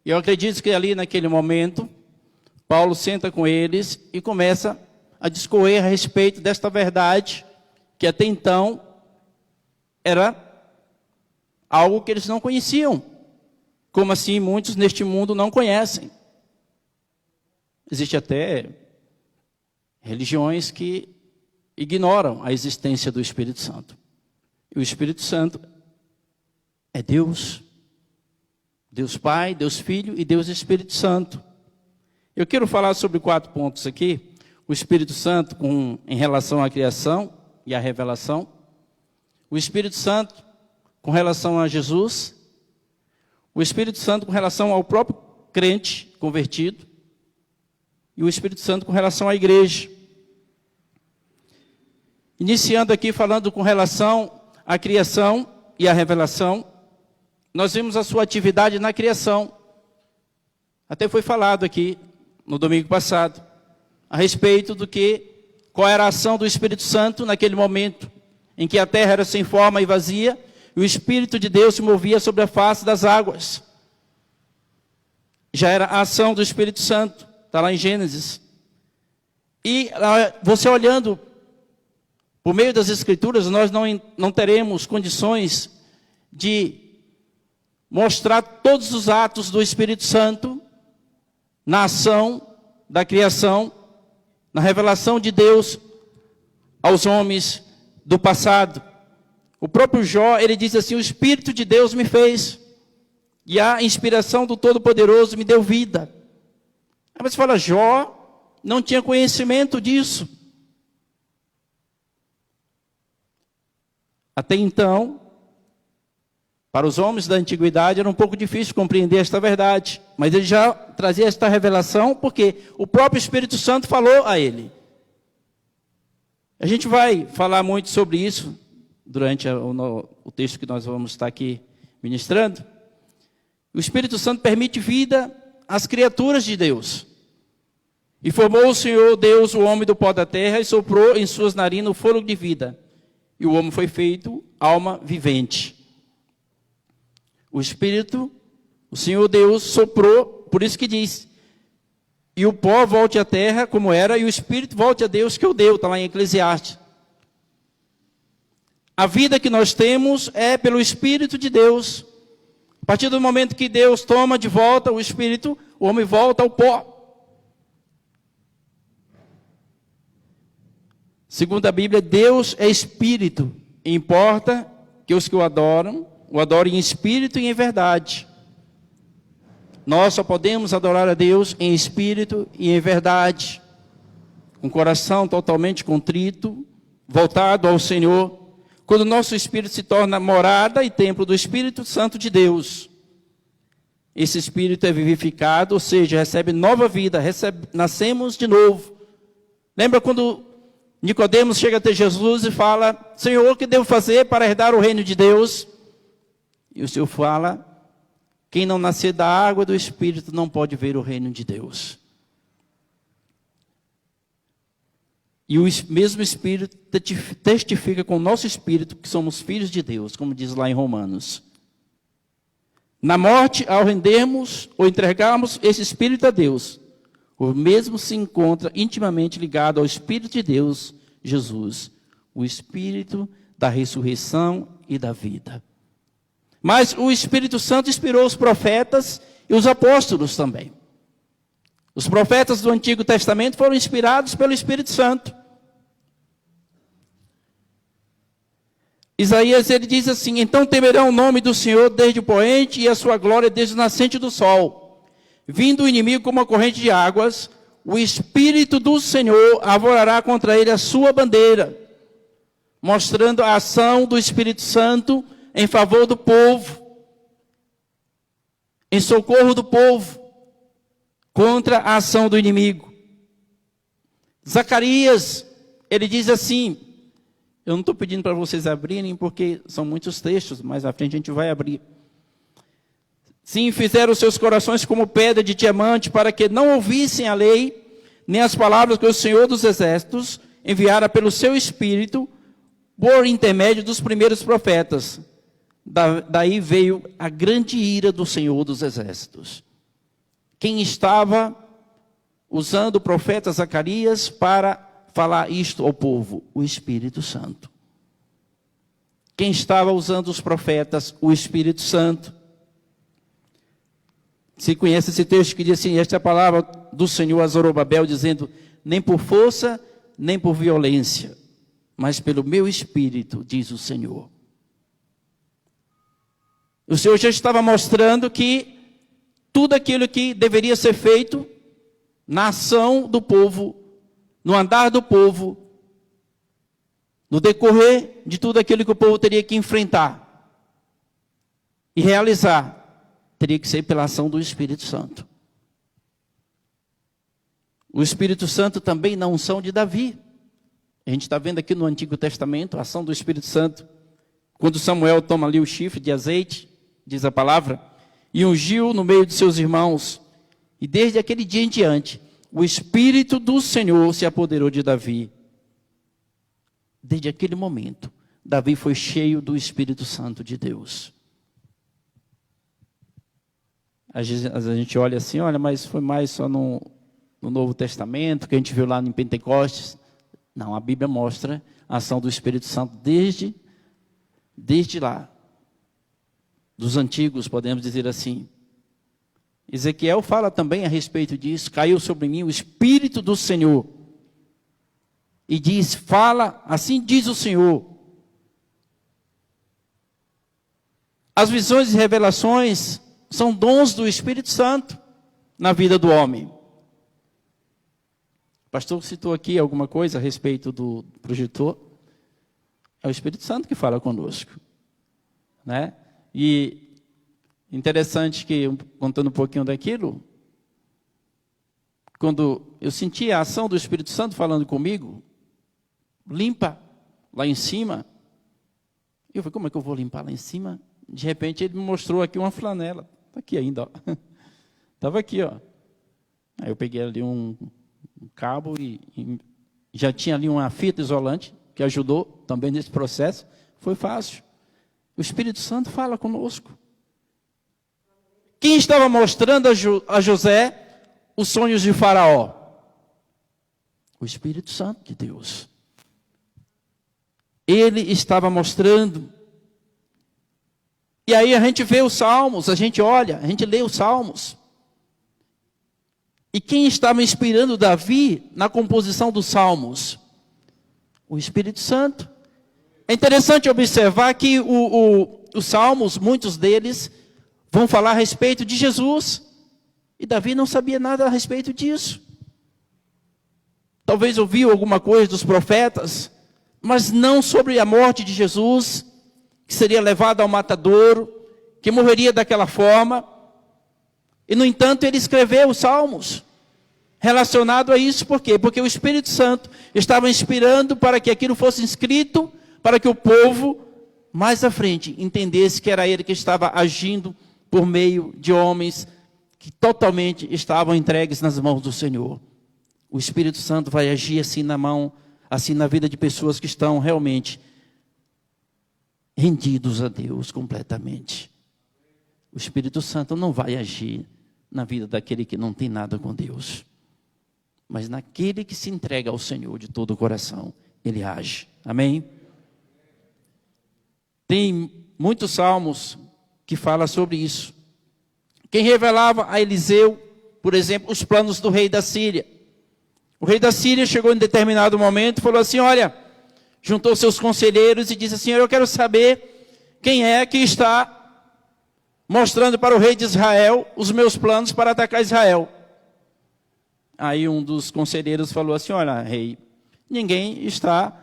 E eu acredito que ali naquele momento, Paulo senta com eles e começa a discorrer a respeito desta verdade, que até então era algo que eles não conheciam. Como assim muitos neste mundo não conhecem? Existe até religiões que ignoram a existência do Espírito Santo. E o Espírito Santo é Deus. Deus Pai, Deus Filho e Deus Espírito Santo. Eu quero falar sobre 4 pontos aqui. O Espírito Santo em relação à criação e à revelação. O Espírito Santo com relação a Jesus. O Espírito Santo com relação ao próprio crente convertido. E o Espírito Santo com relação à igreja. Iniciando aqui falando com relação à criação e à revelação. Nós vimos a sua atividade na criação. Até foi falado aqui no domingo passado a respeito do qual era a ação do Espírito Santo naquele momento em que a terra era sem forma e vazia e o Espírito de Deus se movia sobre a face das águas. Já era a ação do Espírito Santo, está lá em Gênesis. E você olhando por meio das Escrituras, nós não teremos condições de mostrar todos os atos do Espírito Santo na ação da criação, na revelação de Deus aos homens do passado. O próprio Jó, ele diz assim: o Espírito de Deus me fez. e a inspiração do Todo-Poderoso me deu vida. Aí você fala, Jó não tinha conhecimento disso. Até então, para os homens da antiguidade era um pouco difícil compreender esta verdade, mas ele já trazia esta revelação porque o próprio Espírito Santo falou a ele. A gente vai falar muito sobre isso durante o texto que nós vamos estar aqui ministrando. O Espírito Santo permite vida às criaturas de Deus. E formou o Senhor Deus o homem do pó da terra e soprou em suas narinas o fôlego de vida. E o homem foi feito alma vivente. O Espírito, o Senhor Deus soprou, por isso que diz, e o pó volte à terra como era, e o Espírito volte a Deus que o deu, está lá em Eclesiastes. A vida que nós temos é pelo Espírito de Deus. A partir do momento que Deus toma de volta o Espírito, o homem volta ao pó. Segundo a Bíblia, Deus é Espírito, e importa que os que o adorem em espírito e em verdade. Nós só podemos adorar a Deus em espírito e em verdade, com o coração totalmente contrito, voltado ao Senhor, quando o nosso espírito se torna morada e templo do Espírito Santo de Deus. Esse espírito é vivificado, ou seja, recebe nova vida, nascemos de novo. Lembra quando Nicodemos chega até Jesus e fala, Senhor, o que devo fazer para herdar o reino de Deus? E o Senhor fala, quem não nascer da água e do Espírito não pode ver o reino de Deus. E o mesmo Espírito testifica com o nosso Espírito que somos filhos de Deus, como diz lá em Romanos. Na morte, ao rendermos ou entregarmos esse Espírito a Deus, o mesmo se encontra intimamente ligado ao Espírito de Deus, Jesus, o Espírito da ressurreição e da vida. Mas o Espírito Santo inspirou os profetas e os apóstolos também. Os profetas do Antigo Testamento foram inspirados pelo Espírito Santo. Isaías, ele diz assim, então temerão o nome do Senhor desde o poente e a sua glória desde o nascente do sol. Vindo o inimigo como uma corrente de águas, o Espírito do Senhor arvorará contra ele a sua bandeira, mostrando a ação do Espírito Santo em favor do povo, em socorro do povo, contra a ação do inimigo. Zacarias, ele diz assim, eu não estou pedindo para vocês abrirem, porque são muitos textos, mas à frente a gente vai abrir. Sim, fizeram seus corações como pedra de diamante, para que não ouvissem a lei, nem as palavras que o Senhor dos Exércitos enviara pelo seu Espírito, por intermédio dos primeiros profetas. Daí veio a grande ira do Senhor dos Exércitos. Quem estava usando o profeta Zacarias para falar isto ao povo? O Espírito Santo. Quem estava usando os profetas? O Espírito Santo. Se conhece esse texto que diz assim, esta é a palavra do Senhor a Zorobabel, dizendo, nem por força, nem por violência, mas pelo meu Espírito, diz o Senhor. O Senhor já estava mostrando que tudo aquilo que deveria ser feito na ação do povo, no andar do povo, no decorrer de tudo aquilo que o povo teria que enfrentar e realizar, teria que ser pela ação do Espírito Santo. O Espírito Santo também na unção de Davi. A gente está vendo aqui no Antigo Testamento a ação do Espírito Santo. Quando Samuel toma ali o chifre de azeite, diz a palavra, e ungiu no meio de seus irmãos. E desde aquele dia em diante, o Espírito do Senhor se apoderou de Davi. Desde aquele momento, Davi foi cheio do Espírito Santo de Deus. Às vezes a gente olha assim, olha, mas foi mais só no Novo Testamento, que a gente viu lá em Pentecostes. Não, a Bíblia mostra a ação do Espírito Santo desde lá. Dos antigos, podemos dizer assim. Ezequiel fala também a respeito disso. Caiu sobre mim o Espírito do Senhor. E diz, fala, assim diz o Senhor. As visões e revelações São dons do Espírito Santo na vida do homem. O pastor citou aqui alguma coisa a respeito do projetor. É o Espírito Santo que fala conosco, né? E interessante que, contando um pouquinho daquilo, quando eu senti a ação do Espírito Santo falando comigo, limpa lá em cima. Eu falei, como é que eu vou limpar lá em cima? De repente ele me mostrou aqui uma flanela. Está aqui ainda, ó. Estava aqui, ó. Aí eu peguei ali um cabo e já tinha ali uma fita isolante, que ajudou também nesse processo. Foi fácil. O Espírito Santo fala conosco. Quem estava mostrando a José os sonhos de Faraó? O Espírito Santo de Deus. Ele estava mostrando. E aí a gente vê os Salmos, a gente olha, a gente lê os Salmos. E quem estava inspirando Davi na composição dos Salmos? O Espírito Santo. É interessante observar que os Salmos, muitos deles, vão falar a respeito de Jesus. E Davi não sabia nada a respeito disso. Talvez ouviu alguma coisa dos profetas, mas não sobre a morte de Jesus, que seria levado ao matadouro, que morreria daquela forma. E, no entanto, ele escreveu os Salmos relacionado a isso. Por quê? Porque o Espírito Santo estava inspirando para que aquilo fosse escrito, para que o povo, mais à frente, entendesse que era ele que estava agindo por meio de homens que totalmente estavam entregues nas mãos do Senhor. O Espírito Santo vai agir assim na vida de pessoas que estão realmente rendidos a Deus completamente. O Espírito Santo não vai agir na vida daquele que não tem nada com Deus, mas naquele que se entrega ao Senhor de todo o coração, ele age. Amém? Tem muitos salmos que falam sobre isso. Quem revelava a Eliseu, por exemplo, os planos do rei da Síria. O rei da Síria chegou em determinado momento e falou assim, olha, juntou seus conselheiros e disse assim, eu quero saber quem é que está mostrando para o rei de Israel os meus planos para atacar Israel. Aí um dos conselheiros falou assim, olha, rei, ninguém está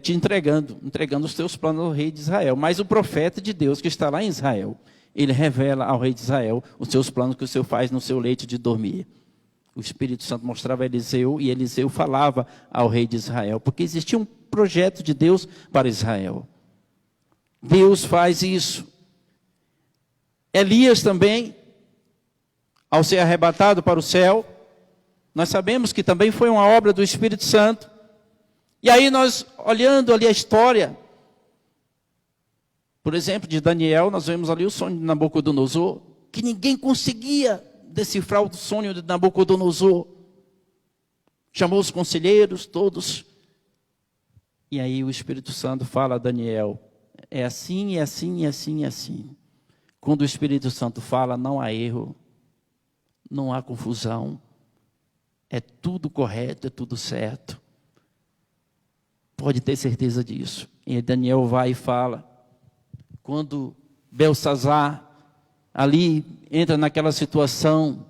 te entregando os teus planos ao rei de Israel, mas o profeta de Deus que está lá em Israel, ele revela ao rei de Israel os seus planos que o Senhor faz no seu leito de dormir. O Espírito Santo mostrava a Eliseu e Eliseu falava ao rei de Israel, porque existia um projeto de Deus para Israel. Deus faz isso. Elias também, ao ser arrebatado para o céu, nós sabemos que também foi uma obra do Espírito Santo. E aí nós, olhando ali a história, por exemplo, de Daniel, nós vemos ali o sonho de Nabucodonosor, que ninguém conseguia decifrar o sonho de Nabucodonosor. Chamou os conselheiros, todos. E aí o Espírito Santo fala a Daniel, é assim, é assim, é assim, é assim. Quando o Espírito Santo fala, não há erro, não há confusão. É tudo correto, é tudo certo. Pode ter certeza disso. E Daniel vai e fala. Quando Belsazar ali entra naquela situação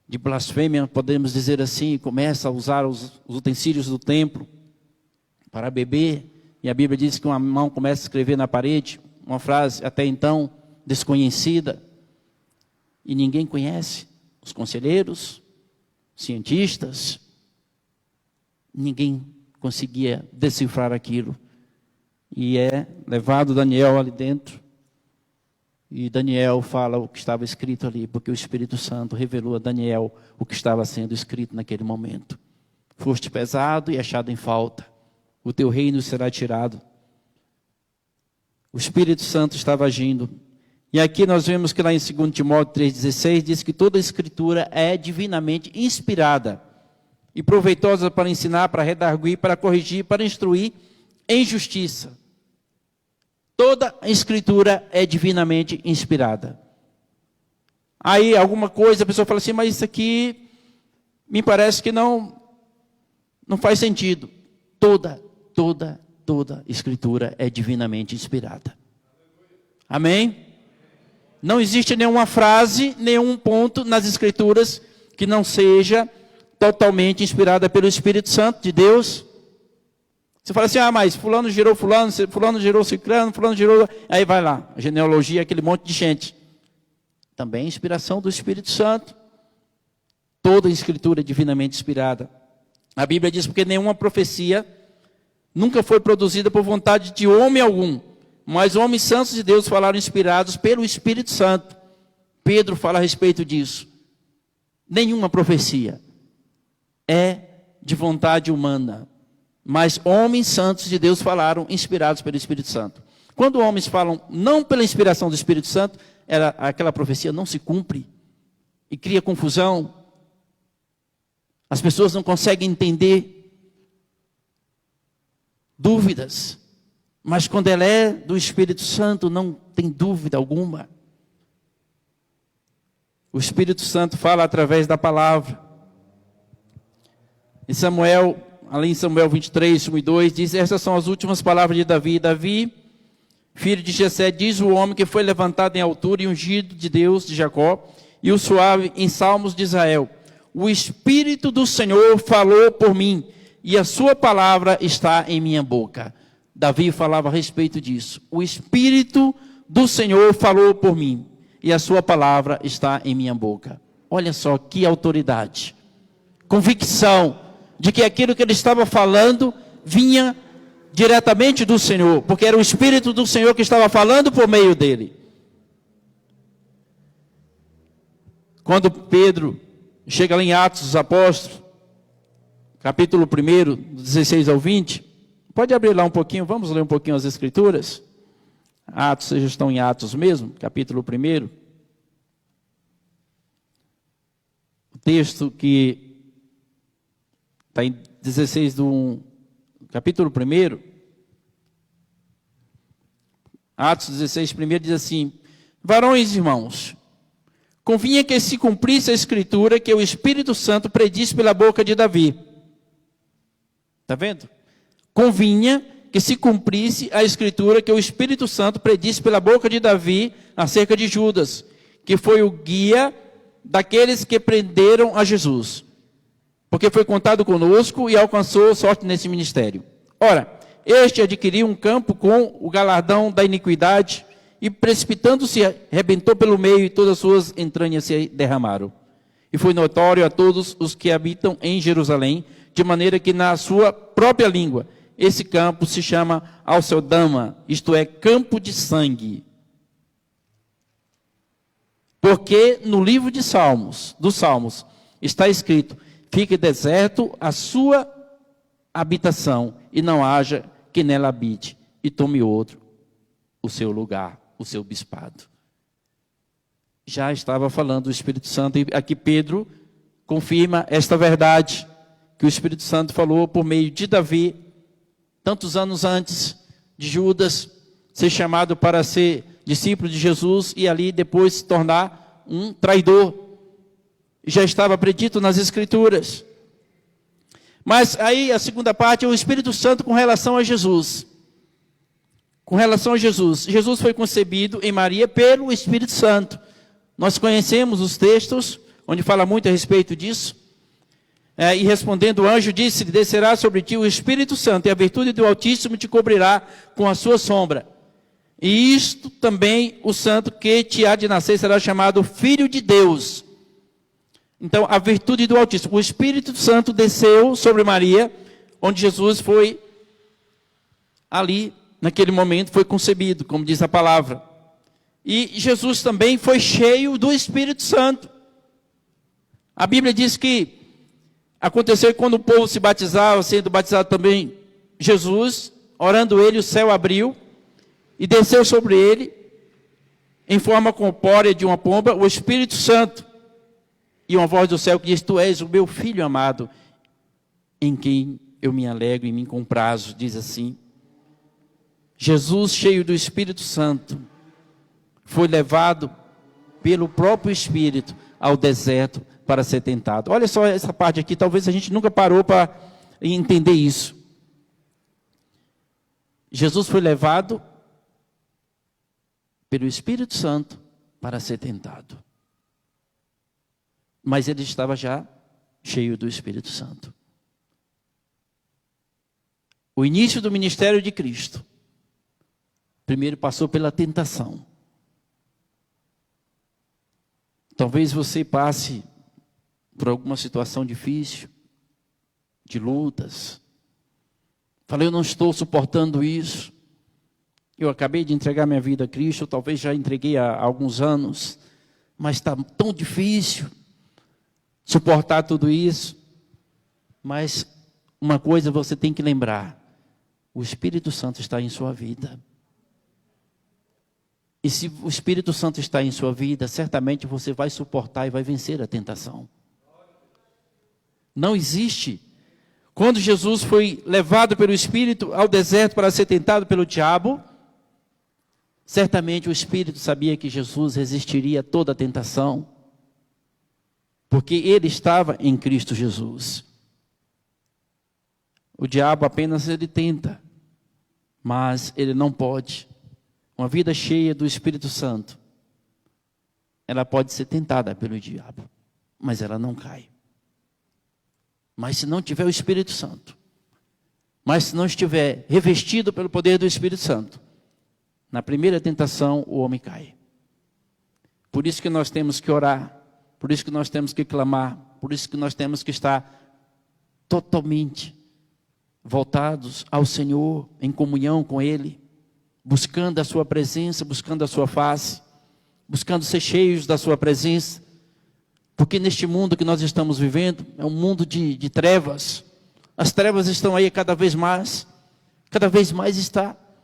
de blasfêmia, podemos dizer assim, começa a usar os utensílios do templo para beber. E a Bíblia diz que uma mão começa a escrever na parede, uma frase até então desconhecida. E ninguém conhece. Os conselheiros, cientistas, ninguém conseguia decifrar aquilo. E é levado Daniel ali dentro. E Daniel fala o que estava escrito ali, porque o Espírito Santo revelou a Daniel o que estava sendo escrito naquele momento. Foste pesado e achado em falta. O teu reino será tirado. O Espírito Santo estava agindo. E aqui nós vemos que lá em 2 Timóteo 3,16 diz que toda a Escritura é divinamente inspirada e proveitosa para ensinar, para redarguir, para corrigir, para instruir em justiça. Toda a Escritura é divinamente inspirada. Aí alguma coisa, a pessoa fala assim, mas isso aqui me parece que não faz sentido. Toda Escritura é divinamente inspirada. Amém? Não existe nenhuma frase, nenhum ponto nas Escrituras que não seja totalmente inspirada pelo Espírito Santo de Deus. Você fala assim, mas fulano gerou fulano, fulano gerou ciclano, fulano gerou... Aí vai lá, a genealogia, aquele monte de gente. Também inspiração do Espírito Santo. Toda a Escritura é divinamente inspirada. A Bíblia diz, porque nenhuma profecia nunca foi produzida por vontade de homem algum, mas homens santos de Deus falaram inspirados pelo Espírito Santo. Pedro fala a respeito disso. Nenhuma profecia é de vontade humana, mas homens santos de Deus falaram inspirados pelo Espírito Santo. Quando homens falam não pela inspiração do Espírito Santo, aquela profecia não se cumpre e cria confusão. As pessoas não conseguem entender, dúvidas. Mas quando ela é do Espírito Santo, não tem dúvida alguma. O Espírito Santo fala através da palavra. Em Samuel, ali em Samuel 23, 1 e 2, diz, essas são as últimas palavras de Davi. Davi, filho de Jessé, diz o homem que foi levantado em altura e ungido de Deus, de Jacó, e o suave em salmos de Israel. O Espírito do Senhor falou por mim, e a sua palavra está em minha boca. Davi falava a respeito disso. O Espírito do Senhor falou por mim, e a sua palavra está em minha boca. Olha só que autoridade. Convicção de que aquilo que ele estava falando vinha diretamente do Senhor, porque era o Espírito do Senhor que estava falando por meio dele. Quando Pedro chega lá em Atos dos Apóstolos, capítulo 1, 16 ao 20, pode abrir lá um pouquinho, vamos ler um pouquinho as Escrituras. Atos, vocês já estão em Atos mesmo, capítulo 1. O texto que está em 16 do capítulo 1, Atos 16, 1, diz assim, varões e irmãos, convinha que se cumprisse a Escritura que o Espírito Santo predisse pela boca de Davi. Está vendo? Convinha que se cumprisse a Escritura que o Espírito Santo predisse pela boca de Davi acerca de Judas, que foi o guia daqueles que prenderam a Jesus, porque foi contado conosco e alcançou sorte nesse ministério. Ora, este adquiriu um campo com o galardão da iniquidade e precipitando-se, arrebentou pelo meio e todas as suas entranhas se derramaram. E foi notório a todos os que habitam em Jerusalém, de maneira que na sua própria língua, esse campo se chama Alceldama, isto é, campo de sangue. Porque no livro de Salmos, dos Salmos, está escrito, fique deserto a sua habitação, e não haja que nela habite, e tome outro o seu lugar, o seu bispado. Já estava falando o Espírito Santo, e aqui Pedro confirma esta verdade, que o Espírito Santo falou por meio de Davi, tantos anos antes de Judas ser chamado para ser discípulo de Jesus, e ali depois se tornar um traidor. Já estava predito nas Escrituras. Mas aí a segunda parte é o Espírito Santo com relação a Jesus. Com relação a Jesus. Jesus foi concebido em Maria pelo Espírito Santo. Nós conhecemos os textos, onde fala muito a respeito disso. E respondendo o anjo, disse-lhe, descerá sobre ti o Espírito Santo, e a virtude do Altíssimo te cobrirá com a sua sombra. E isto também o santo que te há de nascer será chamado Filho de Deus. Então, a virtude do Altíssimo. O Espírito Santo desceu sobre Maria, onde Jesus foi ali, naquele momento, foi concebido, como diz a palavra. E Jesus também foi cheio do Espírito Santo. A Bíblia diz que aconteceu que quando o povo se batizava, sendo batizado também Jesus, orando ele, o céu abriu e desceu sobre ele, em forma corpórea de uma pomba, o Espírito Santo. E uma voz do céu que diz, tu és o meu filho amado, em quem eu me alegro e me comprazo, diz assim. Jesus, cheio do Espírito Santo, foi levado pelo próprio Espírito ao deserto para ser tentado. Olha só essa parte aqui, talvez a gente nunca parou para entender isso. Jesus foi levado pelo Espírito Santo para ser tentado. Mas ele estava já cheio do Espírito Santo. O início do ministério de Cristo, primeiro passou pela tentação. Talvez você passe por alguma situação difícil, de lutas. Falei, eu não estou suportando isso. Eu acabei de entregar minha vida a Cristo, talvez já entreguei há alguns anos, mas está tão difícil suportar tudo isso. Mas uma coisa você tem que lembrar: o Espírito Santo está em sua vida. E se o Espírito Santo está em sua vida, certamente você vai suportar e vai vencer a tentação. Não existe. Quando Jesus foi levado pelo Espírito ao deserto para ser tentado pelo diabo, certamente o Espírito sabia que Jesus resistiria a toda a tentação, porque ele estava em Cristo Jesus. O diabo apenas ele tenta, mas ele não pode. Uma vida cheia do Espírito Santo, ela pode ser tentada pelo diabo, mas ela não cai. Mas se não tiver o Espírito Santo, mas se não estiver revestido pelo poder do Espírito Santo, na primeira tentação o homem cai. Por isso que nós temos que orar, por isso que nós temos que clamar, por isso que nós temos que estar totalmente voltados ao Senhor, em comunhão com Ele, buscando a sua presença, buscando a sua face, buscando ser cheios da sua presença. Porque neste mundo que nós estamos vivendo, é um mundo de trevas. As trevas estão aí cada vez mais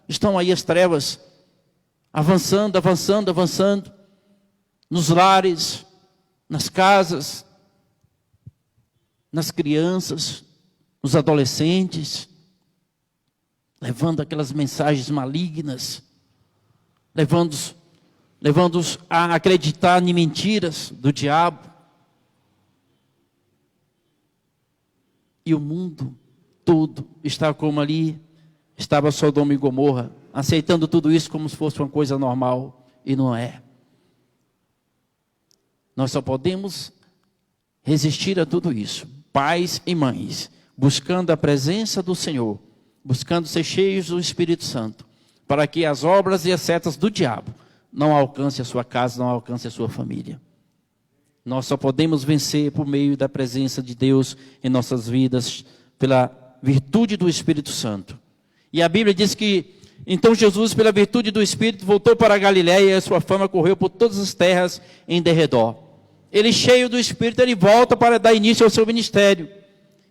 estão aí as trevas, avançando, avançando, avançando, nos lares, nas casas, nas crianças, nos adolescentes, levando aquelas mensagens malignas, levando-os a acreditar em mentiras do diabo. E o mundo todo está como ali estava Sodoma e Gomorra, aceitando tudo isso como se fosse uma coisa normal, e não é. Nós só podemos resistir a tudo isso, pais e mães, buscando a presença do Senhor, buscando ser cheios do Espírito Santo, para que as obras e as setas do diabo não alcancem a sua casa, não alcancem a sua família. Nós só podemos vencer por meio da presença de Deus em nossas vidas, pela virtude do Espírito Santo. E a Bíblia diz que, então Jesus, pela virtude do Espírito, voltou para a Galiléia e a sua fama correu por todas as terras em derredor. Ele, cheio do Espírito, ele volta para dar início ao seu ministério.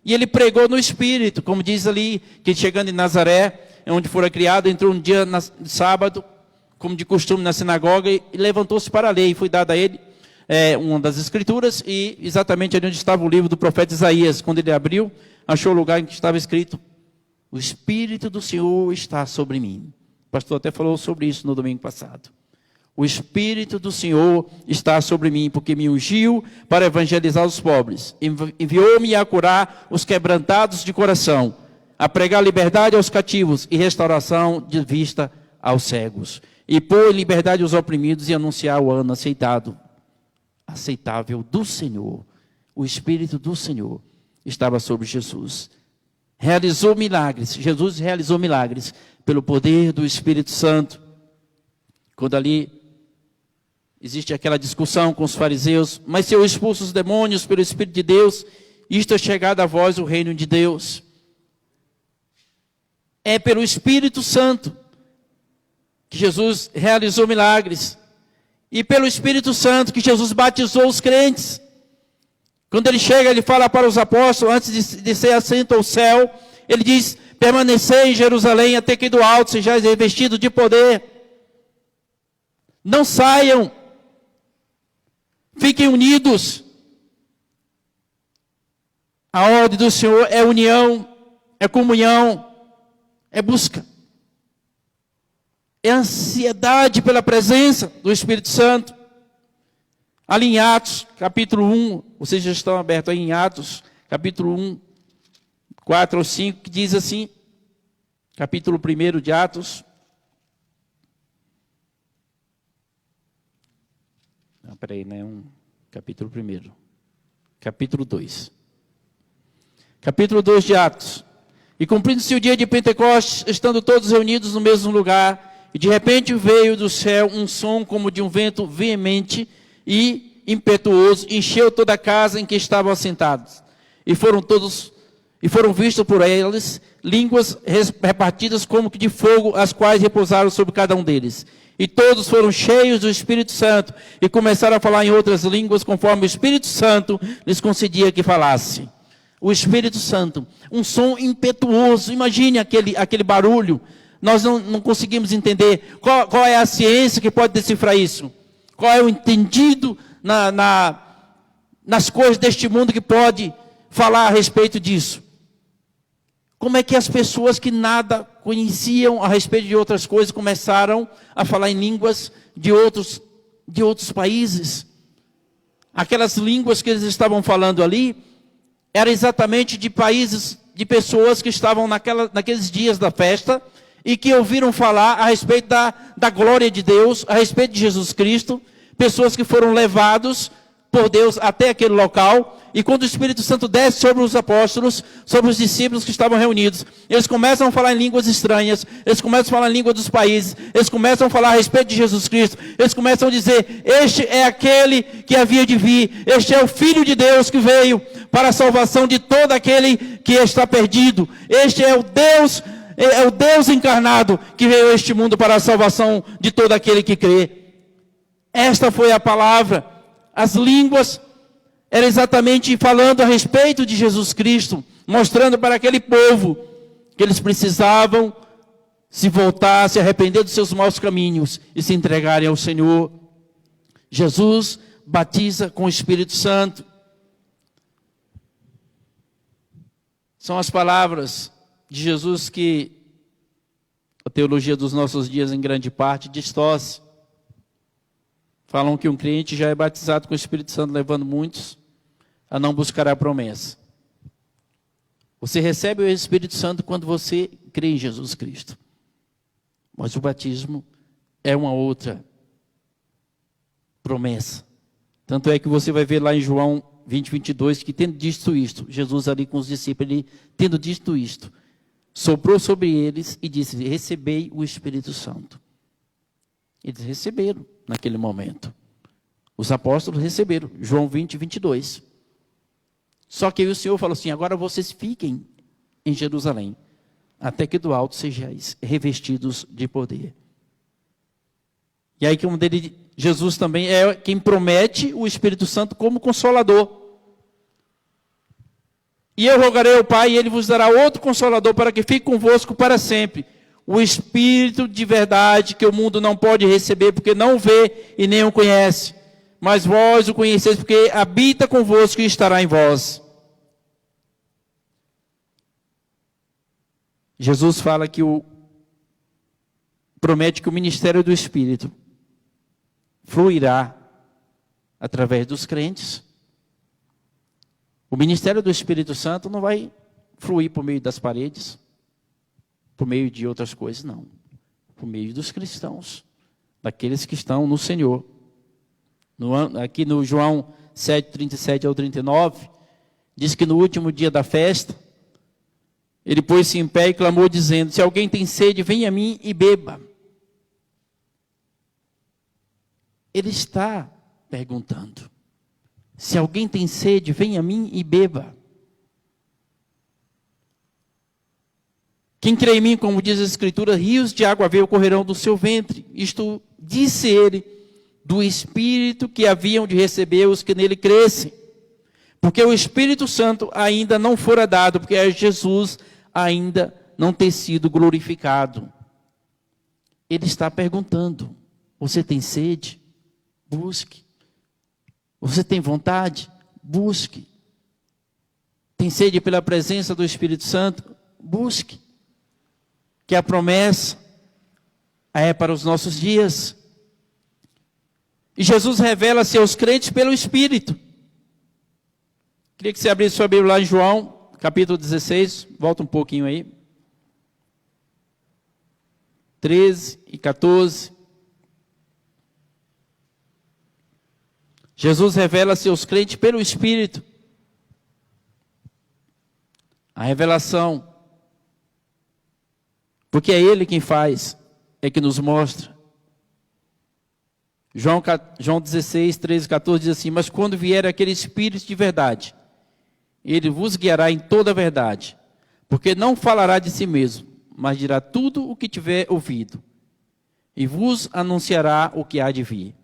E ele pregou no Espírito, como diz ali, que chegando em Nazaré, onde fora criado, entrou um dia no sábado, como de costume na sinagoga, e levantou-se para ler, e foi dada a ele uma das escrituras, e exatamente ali onde estava o livro do profeta Isaías, quando ele abriu, achou o lugar em que estava escrito: o Espírito do Senhor está sobre mim. O pastor até falou sobre isso no domingo passado. O Espírito do Senhor está sobre mim, porque me ungiu para evangelizar os pobres, enviou-me a curar os quebrantados de coração, a pregar liberdade aos cativos e restauração de vista aos cegos, e pôr em liberdade os oprimidos e anunciar o ano aceitável do Senhor. O Espírito do Senhor estava sobre Jesus. Realizou milagres. Jesus realizou milagres pelo poder do Espírito Santo. Quando ali existe aquela discussão com os fariseus: mas se eu expulso os demônios pelo Espírito de Deus, isto é chegado a vós o reino de Deus. É pelo Espírito Santo que Jesus realizou milagres. E pelo Espírito Santo que Jesus batizou os crentes. Quando ele chega, ele fala para os apóstolos, antes de ser assento ao céu, ele diz: permanecei em Jerusalém até que do alto sejais revestidos de poder. Não saiam. Fiquem unidos. A ordem do Senhor é união, é comunhão, é busca. É ansiedade pela presença do Espírito Santo. Ali em Atos, capítulo 1, vocês já estão abertos aí em Atos, capítulo 1, 4 ou 5, que diz assim, capítulo 1 de Atos. Espera aí, né? Capítulo 1. Capítulo 2. Capítulo 2 de Atos. E cumprindo-se o dia de Pentecostes, estando todos reunidos no mesmo lugar, e de repente veio do céu um som como de um vento veemente e impetuoso, encheu toda a casa em que estavam assentados. E foram vistos por eles línguas repartidas como que de fogo, as quais repousaram sobre cada um deles. E todos foram cheios do Espírito Santo e começaram a falar em outras línguas, conforme o Espírito Santo lhes concedia que falasse. O Espírito Santo, um som impetuoso. Imagine aquele barulho. Nós não conseguimos entender qual é a ciência que pode decifrar isso. Qual é o entendido nas coisas deste mundo que pode falar a respeito disso. Como é que as pessoas que nada conheciam a respeito de outras coisas começaram a falar em línguas de outros países? Aquelas línguas que eles estavam falando ali eram exatamente de países, de pessoas que estavam naqueles dias da festa e que ouviram falar a respeito da glória de Deus, a respeito de Jesus Cristo, pessoas que foram levados por Deus até aquele local, e quando o Espírito Santo desce sobre os apóstolos, sobre os discípulos que estavam reunidos, eles começam a falar em línguas estranhas, eles começam a falar em língua dos países, eles começam a falar a respeito de Jesus Cristo, eles começam a dizer, este é aquele que havia de vir, este é o Filho de Deus que veio para a salvação de todo aquele que está perdido, este é o Deus encarnado que veio a este mundo para a salvação de todo aquele que crê. Esta foi a palavra. As línguas eram exatamente falando a respeito de Jesus Cristo, mostrando para aquele povo que eles precisavam se voltar, se arrepender dos seus maus caminhos e se entregarem ao Senhor. Jesus batiza com o Espírito Santo. São as palavras de Jesus que a teologia dos nossos dias, em grande parte, distorce. Falam que um crente já é batizado com o Espírito Santo, levando muitos a não buscar a promessa. Você recebe o Espírito Santo quando você crê em Jesus Cristo. Mas o batismo é uma outra promessa. Tanto é que você vai ver lá em João 20, 22, que tendo dito isto, Jesus ali com os discípulos, ele, tendo dito isto, soprou sobre eles e disse, recebei o Espírito Santo. Eles receberam naquele momento. Os apóstolos receberam, João 20, 22. Só que aí o Senhor falou assim, agora vocês fiquem em Jerusalém, até que do alto sejais revestidos de poder. E aí como Jesus também é quem promete o Espírito Santo como Consolador. E eu rogarei ao Pai, e Ele vos dará outro Consolador, para que fique convosco para sempre. O Espírito de verdade, que o mundo não pode receber, porque não vê e nem o conhece. Mas vós o conheceis, porque habita convosco e estará em vós. Jesus fala que promete que o ministério do Espírito fluirá através dos crentes. O ministério do Espírito Santo não vai fluir por meio das paredes, por meio de outras coisas, não. Por meio dos cristãos, daqueles que estão no Senhor. Aqui no João 7, 37 ao 39, diz que no último dia da festa, ele pôs-se em pé e clamou dizendo, se alguém tem sede, venha a mim e beba. Ele está perguntando, se alguém tem sede, venha a mim e beba. Quem crê em mim, como diz a Escritura, rios de água viva correrão do seu ventre. Isto disse ele, do Espírito que haviam de receber os que nele crescem. Porque o Espírito Santo ainda não fora dado, porque Jesus ainda não ter sido glorificado. Ele está perguntando, você tem sede? Busque. Você tem vontade? Busque. Tem sede pela presença do Espírito Santo? Busque. Que a promessa é para os nossos dias. E Jesus revela-se aos crentes pelo Espírito. Queria que você abrisse sua Bíblia lá em João, capítulo 16, volta um pouquinho aí. 13 e 14. Jesus revela a seus crentes pelo Espírito. A revelação, porque é Ele quem faz, é que nos mostra. João 16, 13, 14 diz assim: mas quando vier aquele Espírito de verdade, Ele vos guiará em toda a verdade, porque não falará de si mesmo, mas dirá tudo o que tiver ouvido, e vos anunciará o que há de vir.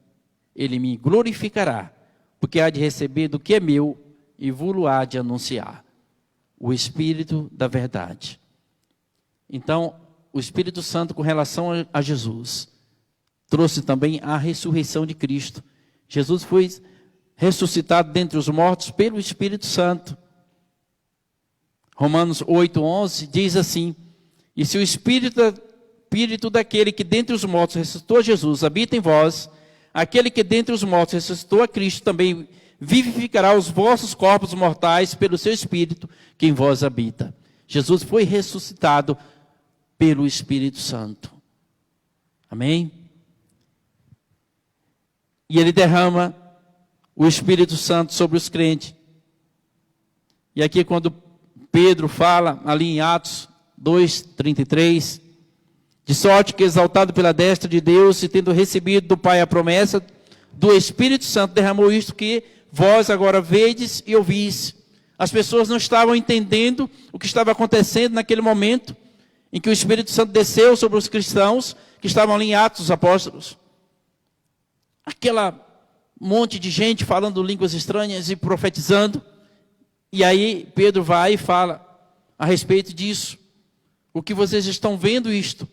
Ele me glorificará, porque há de receber do que é meu, e vos-lo há de anunciar. O Espírito da verdade. Então, o Espírito Santo, com relação a Jesus, trouxe também a ressurreição de Cristo. Jesus foi ressuscitado dentre os mortos pelo Espírito Santo. Romanos 8:11 diz assim: e se o Espírito daquele que dentre os mortos ressuscitou a Jesus habita em vós, aquele que dentre os mortos ressuscitou a Cristo também vivificará os vossos corpos mortais pelo seu Espírito que em vós habita. Jesus foi ressuscitado pelo Espírito Santo. Amém? E Ele derrama o Espírito Santo sobre os crentes. E aqui quando Pedro fala, ali em Atos 2:33, de sorte que exaltado pela destra de Deus e tendo recebido do Pai a promessa do Espírito Santo, derramou isto que vós agora vedes e ouvis. As pessoas não estavam entendendo o que estava acontecendo naquele momento em que o Espírito Santo desceu sobre os cristãos que estavam ali em Atos dos Apóstolos. Aquela monte de gente falando línguas estranhas e profetizando. E aí Pedro vai e fala a respeito disso. O que vocês estão vendo isto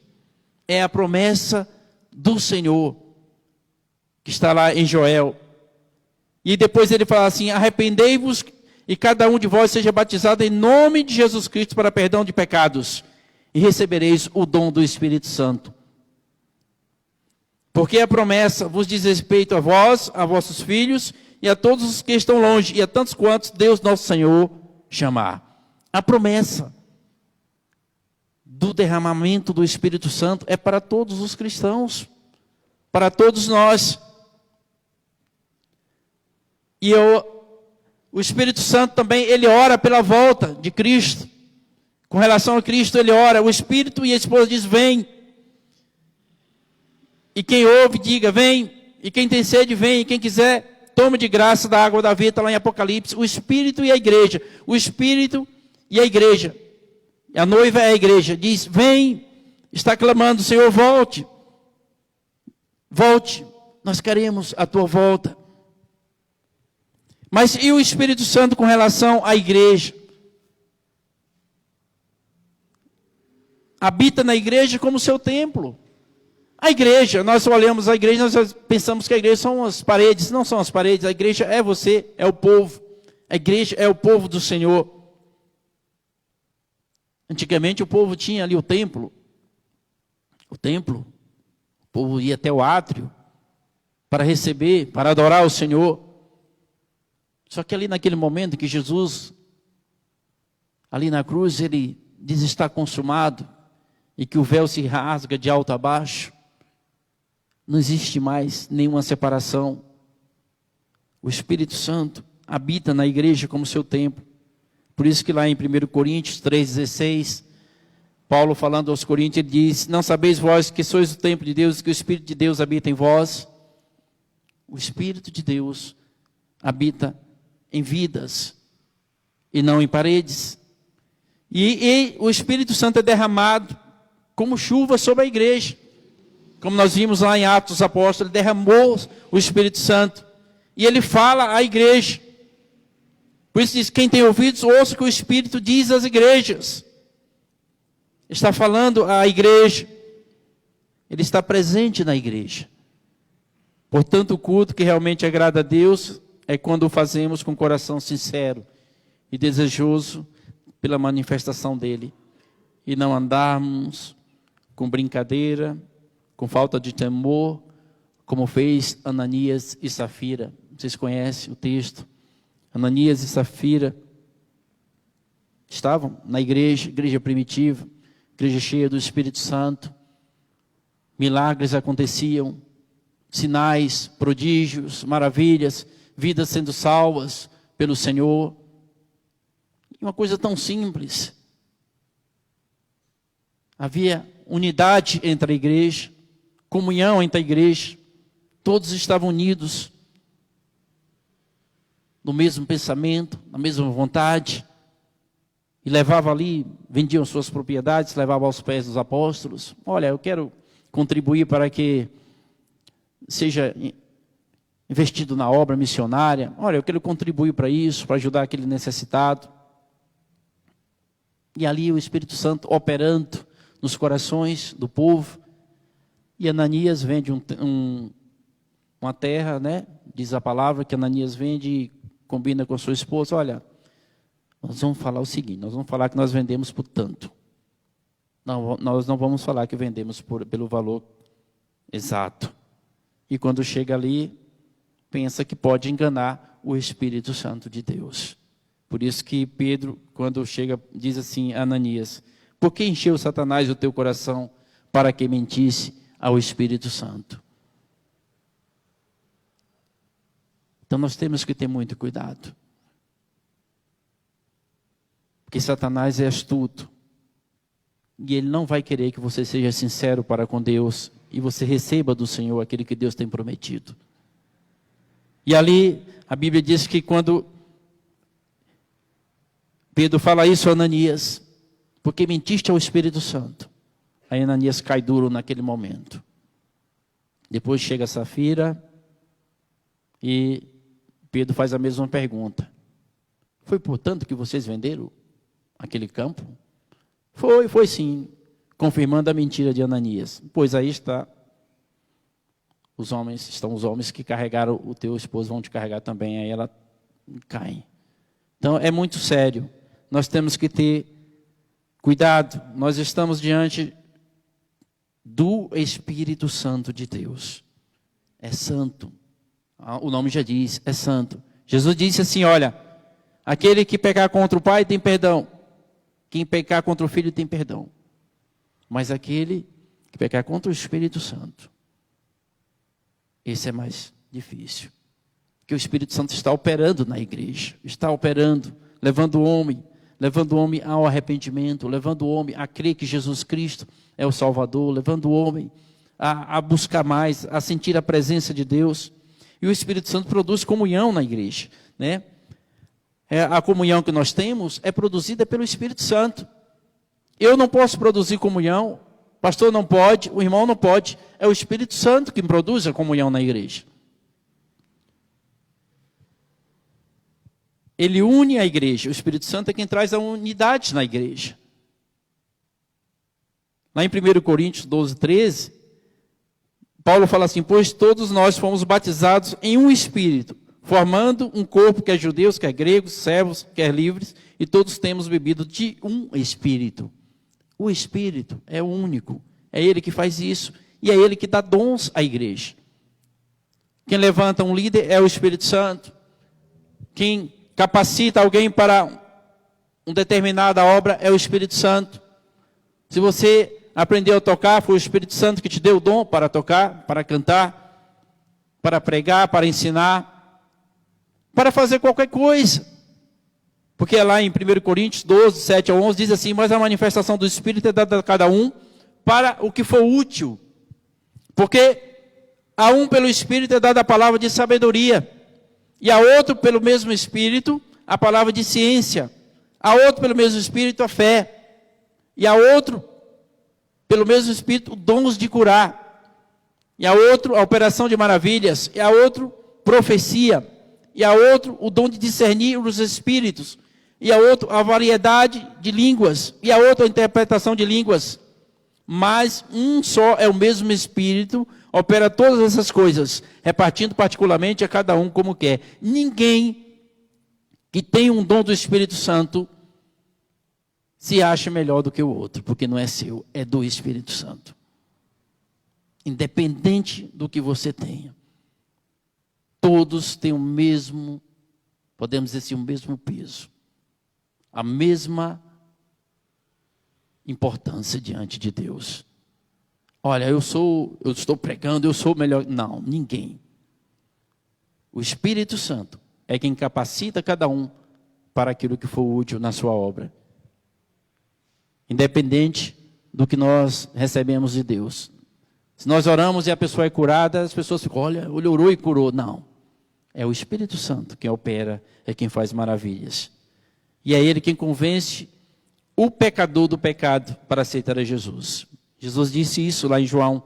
é a promessa do Senhor, que está lá em Joel. E depois ele fala assim: arrependei-vos e cada um de vós seja batizado em nome de Jesus Cristo para perdão de pecados, e recebereis o dom do Espírito Santo. Porque a promessa vos diz respeito a vós, a vossos filhos, e a todos os que estão longe, e a tantos quantos Deus nosso Senhor chamar. A promessa do derramamento do Espírito Santo é para todos os cristãos, para todos nós. E o Espírito Santo também, ele ora pela volta de Cristo. Com relação a Cristo, ele ora. O Espírito e a esposa diz: vem. E quem ouve, diga: vem. E quem tem sede, vem. E quem quiser, tome de graça da água da vida, está lá em Apocalipse. O Espírito e a igreja. O Espírito e a igreja. A noiva é a igreja. Diz: vem. Está clamando: Senhor, volte. Volte. Nós queremos a tua volta. Mas e o Espírito Santo com relação à igreja? Habita na igreja como seu templo. A igreja, nós olhamos a igreja, nós pensamos que a igreja são as paredes. Não são as paredes, a igreja é você, é o povo. A igreja é o povo do Senhor. Antigamente o povo tinha ali o templo. O povo ia até o átrio para receber, para adorar o Senhor. Só que ali naquele momento que Jesus, ali na cruz, ele diz: está consumado, e que o véu se rasga de alto a baixo, não existe mais nenhuma separação. O Espírito Santo habita na igreja como seu templo. Por isso que lá em 1 Coríntios 3,16, Paulo falando aos Coríntios, ele diz: não sabeis vós que sois o templo de Deus, que o Espírito de Deus habita em vós? O Espírito de Deus habita em vidas e não em paredes. E o Espírito Santo é derramado como chuva sobre a igreja. Como nós vimos lá em Atos dos Apóstolos, ele derramou o Espírito Santo. E ele fala à igreja. Por isso diz: quem tem ouvidos, ouça o que o Espírito diz às igrejas. Está falando à igreja. Ele está presente na igreja. Portanto, o culto que realmente agrada a Deus é quando o fazemos com coração sincero e desejoso pela manifestação dele. E não andarmos com brincadeira, com falta de temor, como fez Ananias e Safira. Vocês conhecem o texto. Ananias e Safira estavam na igreja primitiva, igreja cheia do Espírito Santo. Milagres aconteciam, sinais, prodígios, maravilhas. vidas sendo salvas pelo Senhor. Uma coisa tão simples. Havia unidade entre a igreja, comunhão entre a igreja, todos estavam unidos no mesmo pensamento, na mesma vontade, e levava ali, vendiam suas propriedades, levavam aos pés dos apóstolos. Olha, eu quero contribuir para que seja investido na obra missionária. Olha, eu quero contribuir para isso, para ajudar aquele necessitado. E ali o Espírito Santo operando nos corações do povo. E Ananias vende uma terra, né? Diz a palavra que Ananias vende e combina com sua esposa. Olha, nós vamos falar o seguinte, nós vamos falar que nós vendemos por tanto. Não, nós não vamos falar que vendemos pelo valor exato. E quando chega ali, pensa que pode enganar o Espírito Santo de Deus. Por isso que Pedro, quando chega, diz assim a Ananias: por que encheu Satanás o teu coração para que mentisse ao Espírito Santo? Então nós temos que ter muito cuidado. Porque Satanás é astuto. E ele não vai querer que você seja sincero para com Deus e você receba do Senhor aquele que Deus tem prometido. E ali a Bíblia diz que quando Pedro fala isso a Ananias, porque mentiste ao Espírito Santo, aí Ananias cai duro naquele momento. Depois chega Safira e Pedro faz a mesma pergunta: foi portanto que vocês venderam aquele campo? Foi sim, confirmando a mentira de Ananias. Pois aí estão os homens que carregaram o teu esposo, vão te carregar também. Aí ela cai. Então é muito sério. Nós temos que ter cuidado. Nós estamos diante do Espírito Santo de Deus. É santo. O nome já diz, é santo. Jesus disse assim: olha, aquele que pecar contra o pai tem perdão. Quem pecar contra o filho tem perdão. Mas aquele que pecar contra o Espírito Santo, esse é mais difícil. Porque o Espírito Santo está operando na igreja. Está operando, levando o homem ao arrependimento, levando o homem a crer que Jesus Cristo é o Salvador, levando o homem a buscar mais, a sentir a presença de Deus. E o Espírito Santo produz comunhão na igreja, né? A comunhão que nós temos é produzida pelo Espírito Santo. Eu não posso produzir comunhão, o pastor não pode, o irmão não pode. É o Espírito Santo que produz a comunhão na igreja. Ele une a igreja. O Espírito Santo é quem traz a unidade na igreja. Lá em 1 Coríntios 12, 13, Paulo fala assim: pois todos nós fomos batizados em um Espírito, formando um corpo, quer judeus, quer gregos, servos, quer livres, e todos temos bebido de um Espírito. O Espírito é o único, é Ele que faz isso, e é Ele que dá dons à igreja. Quem levanta um líder é o Espírito Santo. Quem capacita alguém para uma determinada obra é o Espírito Santo. Se você aprendeu a tocar, foi o Espírito Santo que te deu o dom para tocar, para cantar, para pregar, para ensinar, para fazer qualquer coisa. Porque lá em 1 Coríntios 12, 7 a 11, diz assim: mas a manifestação do Espírito é dada a cada um para o que for útil. Porque a um pelo Espírito é dada a palavra de sabedoria, e a outro pelo mesmo Espírito a palavra de ciência, a outro pelo mesmo Espírito a fé, e a outro pelo mesmo Espírito dons de curar, e a outro a operação de maravilhas, e a outro profecia, e a outro o dom de discernir os espíritos, e a outro a variedade de línguas, e a outro a interpretação de línguas. Mas um só é o mesmo Espírito, opera todas essas coisas, repartindo particularmente a cada um como quer. Ninguém que tem um dom do Espírito Santo se acha melhor do que o outro, porque não é seu, é do Espírito Santo. Independente do que você tenha, todos têm o mesmo, podemos dizer assim, o mesmo peso, a mesma importância diante de Deus. Olha, eu estou pregando, eu sou melhor. Não, ninguém. O Espírito Santo é quem capacita cada um para aquilo que for útil na sua obra. Independente do que nós recebemos de Deus. Se nós oramos e a pessoa é curada, as pessoas ficam, olha, ele orou e curou. Não. É o Espírito Santo quem opera, é quem faz maravilhas. E é Ele quem convence o pecador do pecado para aceitar a Jesus. Jesus disse isso lá em João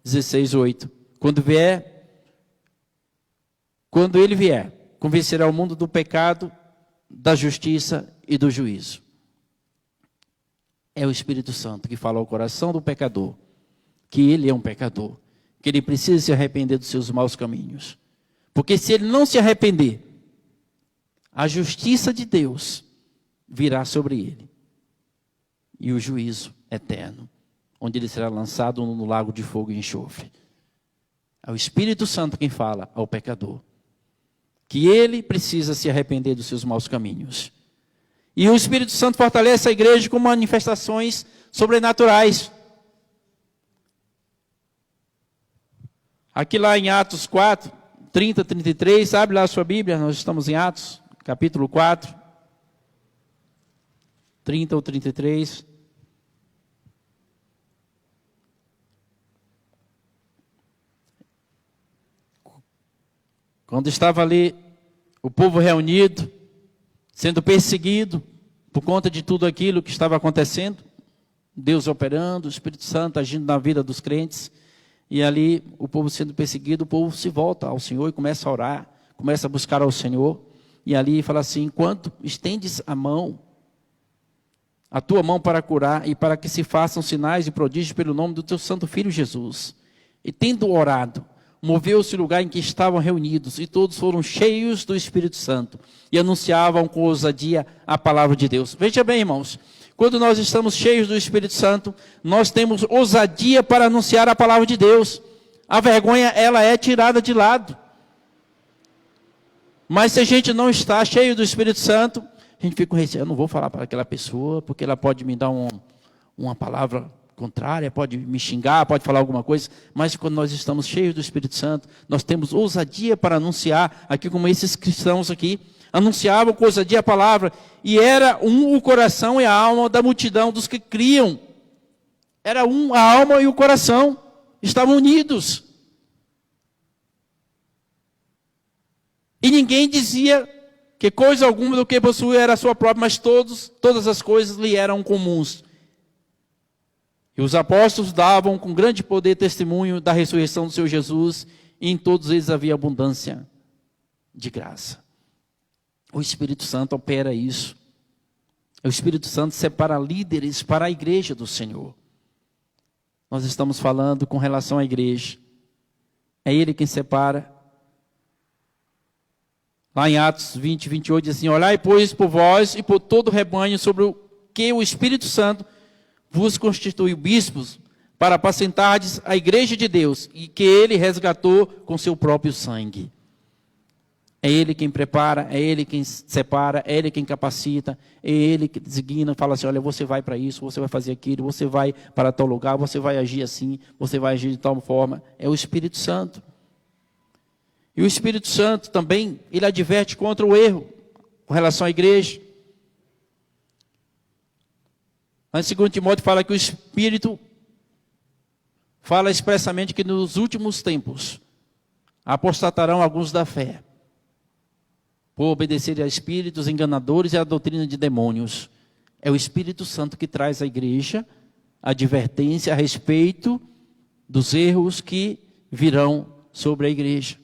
16:8. Quando Ele vier, convencerá o mundo do pecado, da justiça e do juízo. É o Espírito Santo que fala ao coração do pecador que ele é um pecador, que ele precisa se arrepender dos seus maus caminhos. Porque se ele não se arrepender, a justiça de Deus virá sobre ele. E o juízo eterno, onde ele será lançado no lago de fogo e enxofre. É o Espírito Santo quem fala ao pecador que ele precisa se arrepender dos seus maus caminhos. E o Espírito Santo fortalece a igreja com manifestações sobrenaturais. Aqui lá em Atos 4, 30, 33, abre lá a sua Bíblia, nós estamos em Atos, capítulo 4, 30 ou 33. Quando estava ali o povo reunido, sendo perseguido por conta de tudo aquilo que estava acontecendo, Deus operando, o Espírito Santo agindo na vida dos crentes, e ali o povo sendo perseguido, o povo se volta ao Senhor e começa a orar, começa a buscar ao Senhor, e ali fala assim, enquanto estendes a tua mão para curar, e para que se façam sinais e prodígios pelo nome do teu santo Filho Jesus. E tendo orado, moveu-se o lugar em que estavam reunidos, e todos foram cheios do Espírito Santo, e anunciavam com ousadia a palavra de Deus. Veja bem, irmãos, quando nós estamos cheios do Espírito Santo, nós temos ousadia para anunciar a palavra de Deus. A vergonha, ela é tirada de lado. Mas se a gente não está cheio do Espírito Santo, a gente fica com receio, eu não vou falar para aquela pessoa, porque ela pode me dar uma palavra contrária, pode me xingar, pode falar alguma coisa, mas quando nós estamos cheios do Espírito Santo, nós temos ousadia para anunciar, aqui como esses cristãos aqui, anunciavam com ousadia a palavra, e era o coração e a alma da multidão dos que criam. Era a alma e o coração, estavam unidos. E ninguém dizia que coisa alguma do que possuía era sua própria, mas todas as coisas lhe eram comuns. E os apóstolos davam com grande poder testemunho da ressurreição do Senhor Jesus, e em todos eles havia abundância de graça. O Espírito Santo opera isso. O Espírito Santo separa líderes para a igreja do Senhor. Nós estamos falando com relação à igreja. É Ele quem separa. Lá em Atos 20, 28, diz assim, olhai, pois, por vós e por todo o rebanho, sobre o que o Espírito Santo vos constituiu bispos, para apacentardes a igreja de Deus, e que Ele resgatou com seu próprio sangue. É Ele quem prepara, é Ele quem separa, é Ele quem capacita, é Ele que designa, fala assim, olha, você vai para isso, você vai fazer aquilo, você vai para tal lugar, você vai agir assim, você vai agir de tal forma. É o Espírito Santo. E o Espírito Santo também, ele adverte contra o erro, com relação à igreja. Mas em 2 Timóteo fala que o Espírito fala expressamente que nos últimos tempos apostatarão alguns da fé, por obedecer a espíritos enganadores e a doutrina de demônios. É o Espírito Santo que traz à igreja a advertência a respeito dos erros que virão sobre a igreja.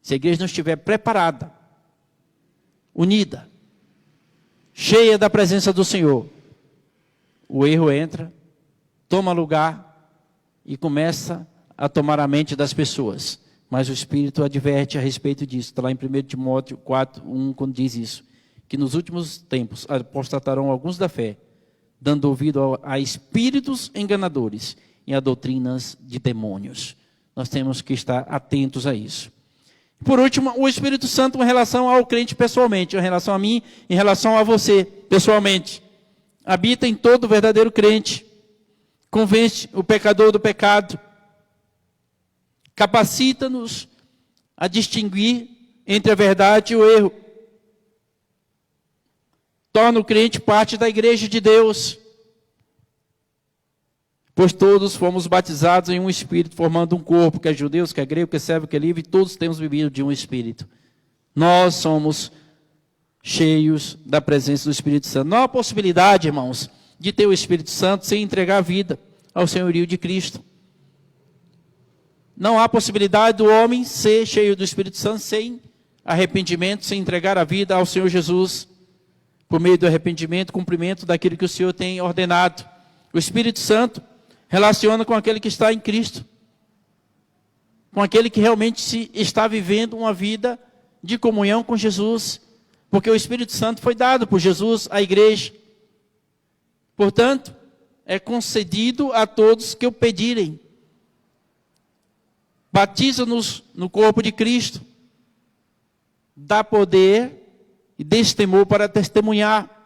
Se a igreja não estiver preparada, unida, cheia da presença do Senhor, o erro entra, toma lugar e começa a tomar a mente das pessoas. Mas o Espírito adverte a respeito disso. Está lá em 1 Timóteo 4, 1, quando diz isso. Que nos últimos tempos apostatarão alguns da fé, dando ouvido a espíritos enganadores e a doutrinas de demônios. Nós temos que estar atentos a isso. Por último, o Espírito Santo em relação ao crente pessoalmente, em relação a mim, em relação a você pessoalmente. Habita em todo verdadeiro crente, convence o pecador do pecado, capacita-nos a distinguir entre a verdade e o erro. Torna o crente parte da igreja de Deus. Pois todos fomos batizados em um espírito, formando um corpo, que é judeu, que é grego, que é servo, que é livre, e todos temos bebido de um espírito. Nós somos cheios da presença do Espírito Santo. Não há possibilidade, irmãos, de ter o Espírito Santo sem entregar a vida ao senhorio de Cristo. Não há possibilidade do homem ser cheio do Espírito Santo sem arrependimento, sem entregar a vida ao Senhor Jesus, por meio do arrependimento, cumprimento daquilo que o Senhor tem ordenado. O Espírito Santo relaciona com aquele que está em Cristo, com aquele que realmente está vivendo uma vida de comunhão com Jesus, porque o Espírito Santo foi dado por Jesus à igreja. Portanto, é concedido a todos que o pedirem. Batiza-nos no corpo de Cristo, dá poder e destemor para testemunhar.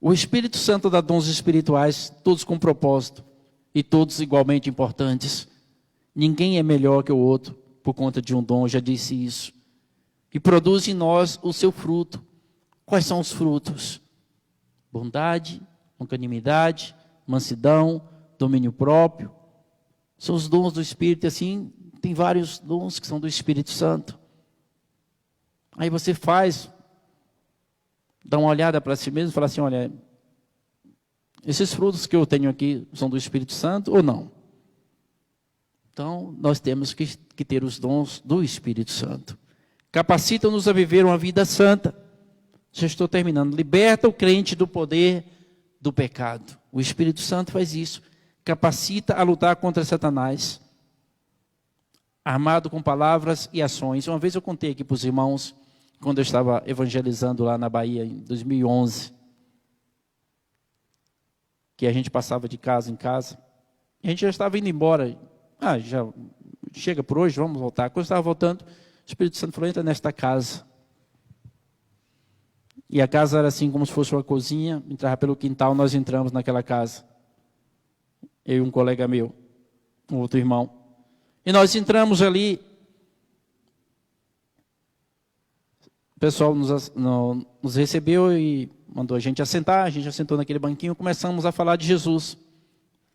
O Espírito Santo dá dons espirituais, todos com propósito e todos igualmente importantes. Ninguém é melhor que o outro por conta de um dom, eu já disse isso. E produz em nós o seu fruto. Quais são os frutos? Bondade, longanimidade, mansidão, domínio próprio. São os dons do Espírito, assim, tem vários dons que são do Espírito Santo. Aí você dá uma olhada para si mesmo e fala assim, olha, esses frutos que eu tenho aqui são do Espírito Santo ou não? Então, nós temos que ter os dons do Espírito Santo. Capacita-nos a viver uma vida santa. Já estou terminando. Liberta o crente do poder do pecado. O Espírito Santo faz isso. Capacita a lutar contra Satanás, armado com palavras e ações. Uma vez eu contei aqui para os irmãos, quando eu estava evangelizando lá na Bahia, em 2011, que a gente passava de casa em casa, a gente já estava indo embora, já chega por hoje, vamos voltar. Quando eu estava voltando, o Espírito Santo falou, entra nesta casa. E a casa era assim, como se fosse uma cozinha, entrava pelo quintal, nós entramos naquela casa. Eu e um colega meu, um outro irmão. E nós entramos ali. O pessoal nos recebeu e mandou a gente assentar. A gente assentou naquele banquinho e começamos a falar de Jesus.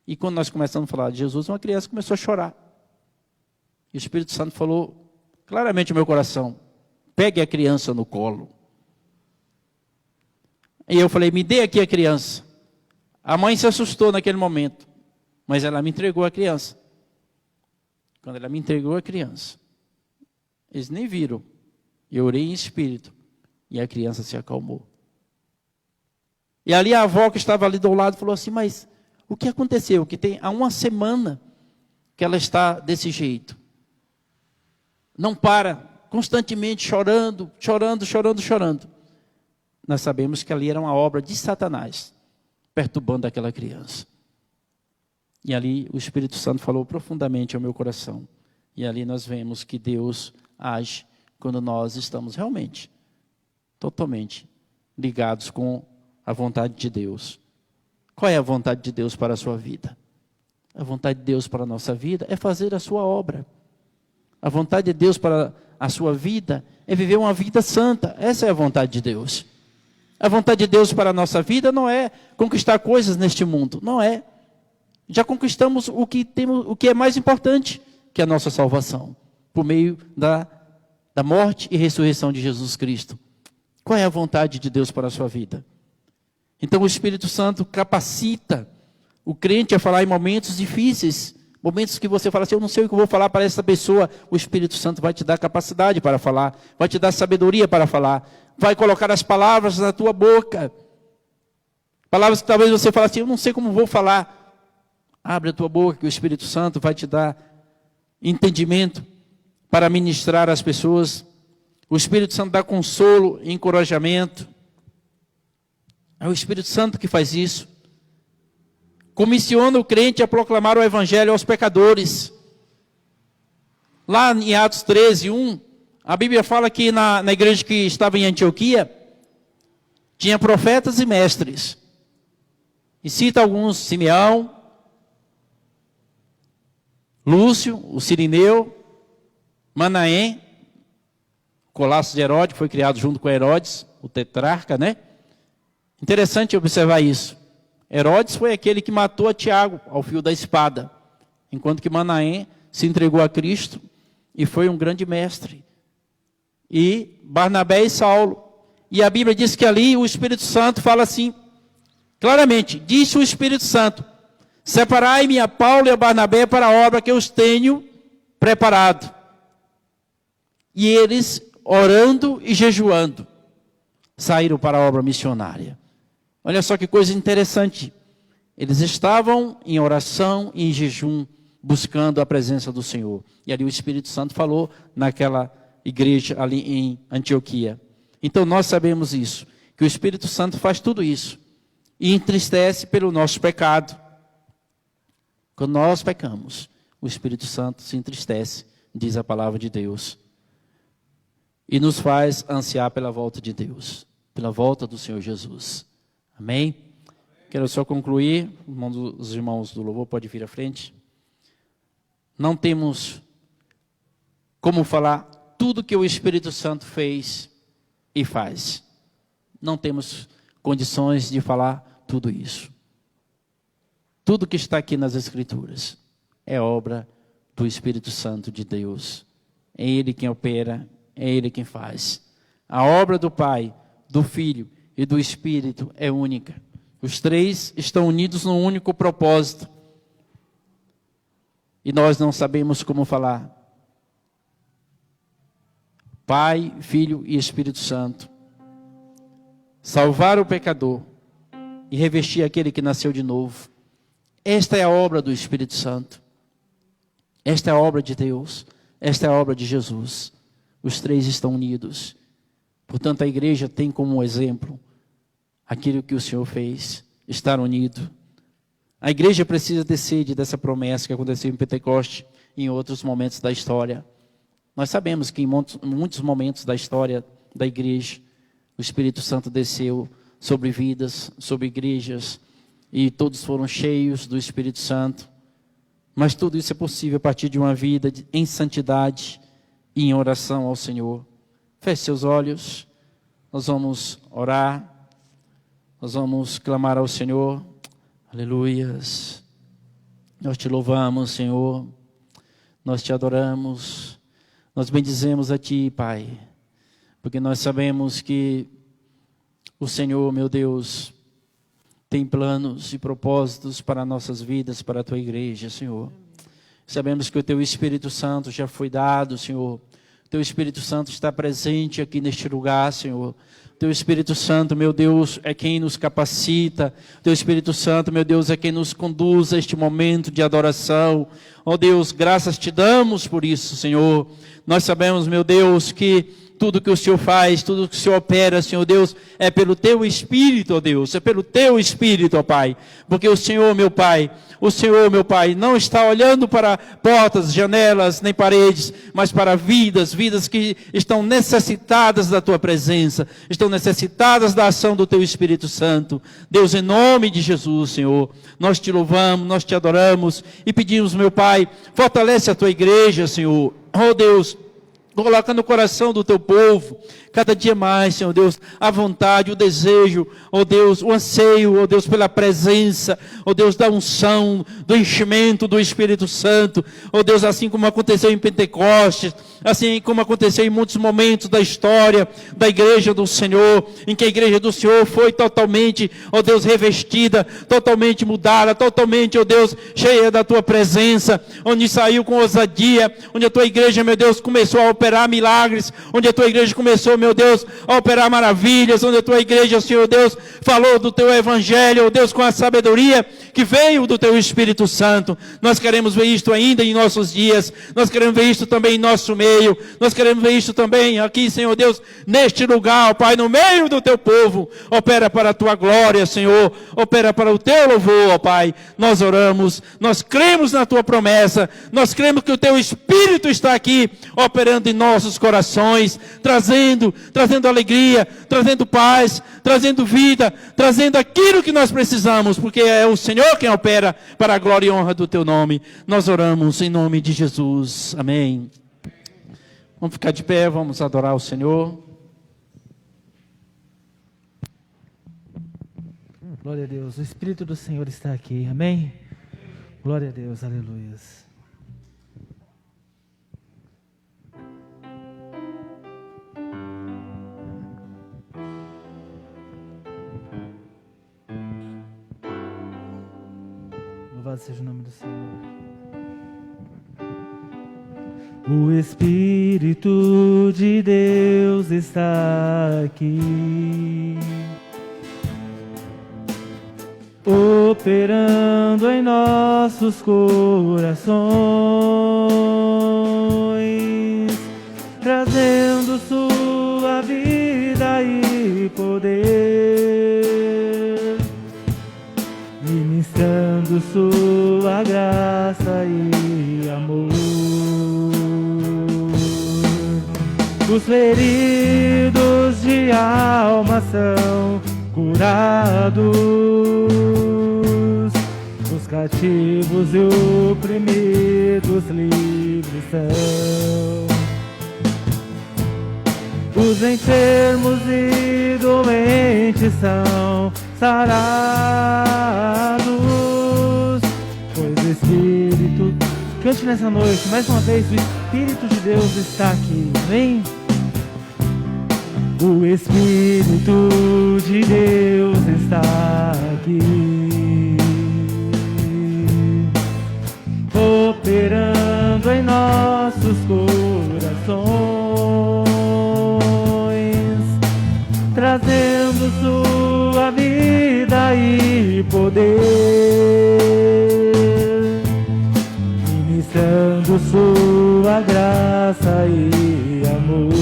E quando nós começamos a falar de Jesus, uma criança começou a chorar. E o Espírito Santo falou claramente no meu coração, pegue a criança no colo. E eu falei, me dê aqui a criança. A mãe se assustou naquele momento. Mas ela me entregou a criança. Quando ela me entregou a criança, eles nem viram. Eu orei em espírito. E a criança se acalmou. E ali a avó que estava ali do lado falou assim, mas o que aconteceu? Que há uma semana que ela está desse jeito. Não para, constantemente chorando, chorando, chorando, chorando. Nós sabemos que ali era uma obra de Satanás, perturbando aquela criança. E ali o Espírito Santo falou profundamente ao meu coração. E ali nós vemos que Deus age quando nós estamos realmente, totalmente ligados com a vontade de Deus. Qual é a vontade de Deus para a sua vida? A vontade de Deus para a nossa vida é fazer a sua obra. A vontade de Deus para a sua vida é viver uma vida santa. Essa é a vontade de Deus. A vontade de Deus para a nossa vida não é conquistar coisas neste mundo. Não é. Já conquistamos o que é mais importante, que é a nossa salvação, por meio da morte e ressurreição de Jesus Cristo. Qual é a vontade de Deus para a sua vida? Então o Espírito Santo capacita o crente a falar em momentos difíceis, momentos que você fala assim, eu não sei o que eu vou falar para essa pessoa. O Espírito Santo vai te dar capacidade para falar, vai te dar sabedoria para falar, vai colocar as palavras na tua boca. Palavras que talvez você fale assim, eu não sei como vou falar. Abre a tua boca que o Espírito Santo vai te dar entendimento para ministrar às pessoas. O Espírito Santo dá consolo e encorajamento. É o Espírito Santo que faz isso. Comissiona o crente a proclamar o Evangelho aos pecadores. Lá em Atos 13, 1, a Bíblia fala que na igreja que estava em Antioquia, tinha profetas e mestres. E cita alguns, Simeão, Lúcio, o Cirineu, Manaém, Colasso de Herodes, foi criado junto com Herodes, o tetrarca, né? Interessante observar isso. Herodes foi aquele que matou a Tiago ao fio da espada, enquanto que Manaém se entregou a Cristo e foi um grande mestre. E Barnabé e Saulo. E a Bíblia diz que ali o Espírito Santo fala assim, claramente, disse o Espírito Santo: separai-me a Paulo e a Barnabé para a obra que eu os tenho preparado. E eles, orando e jejuando, saíram para a obra missionária. Olha só que coisa interessante. Eles estavam em oração e em jejum, buscando a presença do Senhor. E ali o Espírito Santo falou naquela igreja ali em Antioquia. Então nós sabemos isso, que o Espírito Santo faz tudo isso. E entristece pelo nosso pecado. Quando nós pecamos, o Espírito Santo se entristece, diz a palavra de Deus. E nos faz ansiar pela volta de Deus, pela volta do Senhor Jesus. Amém? Quero só concluir, os irmãos do louvor podem vir à frente. Não temos como falar tudo que o Espírito Santo fez e faz. Não temos condições de falar tudo isso. Tudo que está aqui nas Escrituras é obra do Espírito Santo de Deus. É Ele quem opera, é Ele quem faz. A obra do Pai, do Filho e do Espírito é única. Os três estão unidos num único propósito. E nós não sabemos como falar. Pai, Filho e Espírito Santo. Salvar o pecador e revestir aquele que nasceu de novo. Esta é a obra do Espírito Santo. Esta é a obra de Deus. Esta é a obra de Jesus. Os três estão unidos. Portanto, a igreja tem como exemplo aquilo que o Senhor fez, estar unido. A igreja precisa ter sede dessa promessa que aconteceu em Pentecoste e em outros momentos da história. Nós sabemos que em muitos momentos da história da igreja, o Espírito Santo desceu sobre vidas, sobre igrejas, e todos foram cheios do Espírito Santo. Mas tudo isso é possível a partir de uma vida em santidade e em oração ao Senhor. Feche seus olhos, nós vamos orar, nós vamos clamar ao Senhor. Aleluias. Nós te louvamos, Senhor, nós te adoramos, nós bendizemos a Ti, Pai, porque nós sabemos que o Senhor, meu Deus, tem planos e propósitos para nossas vidas, para a Tua igreja, Senhor. Sabemos que o Teu Espírito Santo já foi dado, Senhor. O Teu Espírito Santo está presente aqui neste lugar, Senhor. O Teu Espírito Santo, meu Deus, é quem nos capacita. O Teu Espírito Santo, meu Deus, é quem nos conduz a este momento de adoração. Ó Deus, graças te damos por isso, Senhor. Nós sabemos, meu Deus, que tudo que o Senhor faz, tudo que o Senhor opera, Senhor Deus, é pelo Teu Espírito, ó Deus, é pelo Teu Espírito, ó Pai, porque o Senhor, meu Pai, não está olhando para portas, janelas, nem paredes, mas para vidas que estão necessitadas da Tua presença, estão necessitadas da ação do Teu Espírito Santo. Deus, em nome de Jesus, Senhor, nós te louvamos, nós te adoramos e pedimos, meu Pai, fortalece a Tua igreja, Senhor, ó Deus, coloca no coração do Teu povo, cada dia mais, Senhor Deus, a vontade, o desejo, ó Deus, o anseio, ó Deus, pela presença, ó Deus, da unção, do enchimento do Espírito Santo, ó Deus, assim como aconteceu em Pentecostes, assim como aconteceu em muitos momentos da história da igreja do Senhor, em que a igreja do Senhor foi totalmente, ó Deus, revestida, totalmente mudada, totalmente, ó Deus, cheia da Tua presença, onde saiu com ousadia, onde a Tua igreja, meu Deus, começou a operar milagres, onde a Tua igreja começou, meu Deus, a operar maravilhas, onde a Tua igreja, Senhor Deus, falou do Teu Evangelho, ó Deus, com a sabedoria que veio do Teu Espírito Santo. Nós queremos ver isto ainda em nossos dias, nós queremos ver isto também em nosso meio, nós queremos ver isto também aqui, Senhor Deus, neste lugar, ó Pai, no meio do Teu povo. Opera para a Tua glória, Senhor, opera para o Teu louvor, ó Pai. Nós oramos, nós cremos na Tua promessa, nós cremos que o Teu Espírito está aqui, operando em nossos corações, trazendo alegria, trazendo paz, trazendo vida, trazendo aquilo que nós precisamos, porque é o Senhor quem opera para a glória e honra do Teu nome. Nós oramos em nome de Jesus. Amém. Vamos ficar de pé, vamos adorar o Senhor. Glória a Deus, o Espírito do Senhor está aqui, amém? Glória a Deus, aleluia. Louvado seja o nome do Senhor. O Espírito de Deus está aqui, operando em nossos corações, trazendo sua vida e poder, ministrando sua graça e amor. Os feridos de alma são curados, os cativos e oprimidos livres são, os enfermos e doentes são sarados, pois o Espírito, cante nessa noite, mais uma vez, o Espírito de Deus está aqui, amém? O Espírito de Deus está aqui, operando em nossos corações, trazendo sua vida e poder, ministrando sua graça e amor.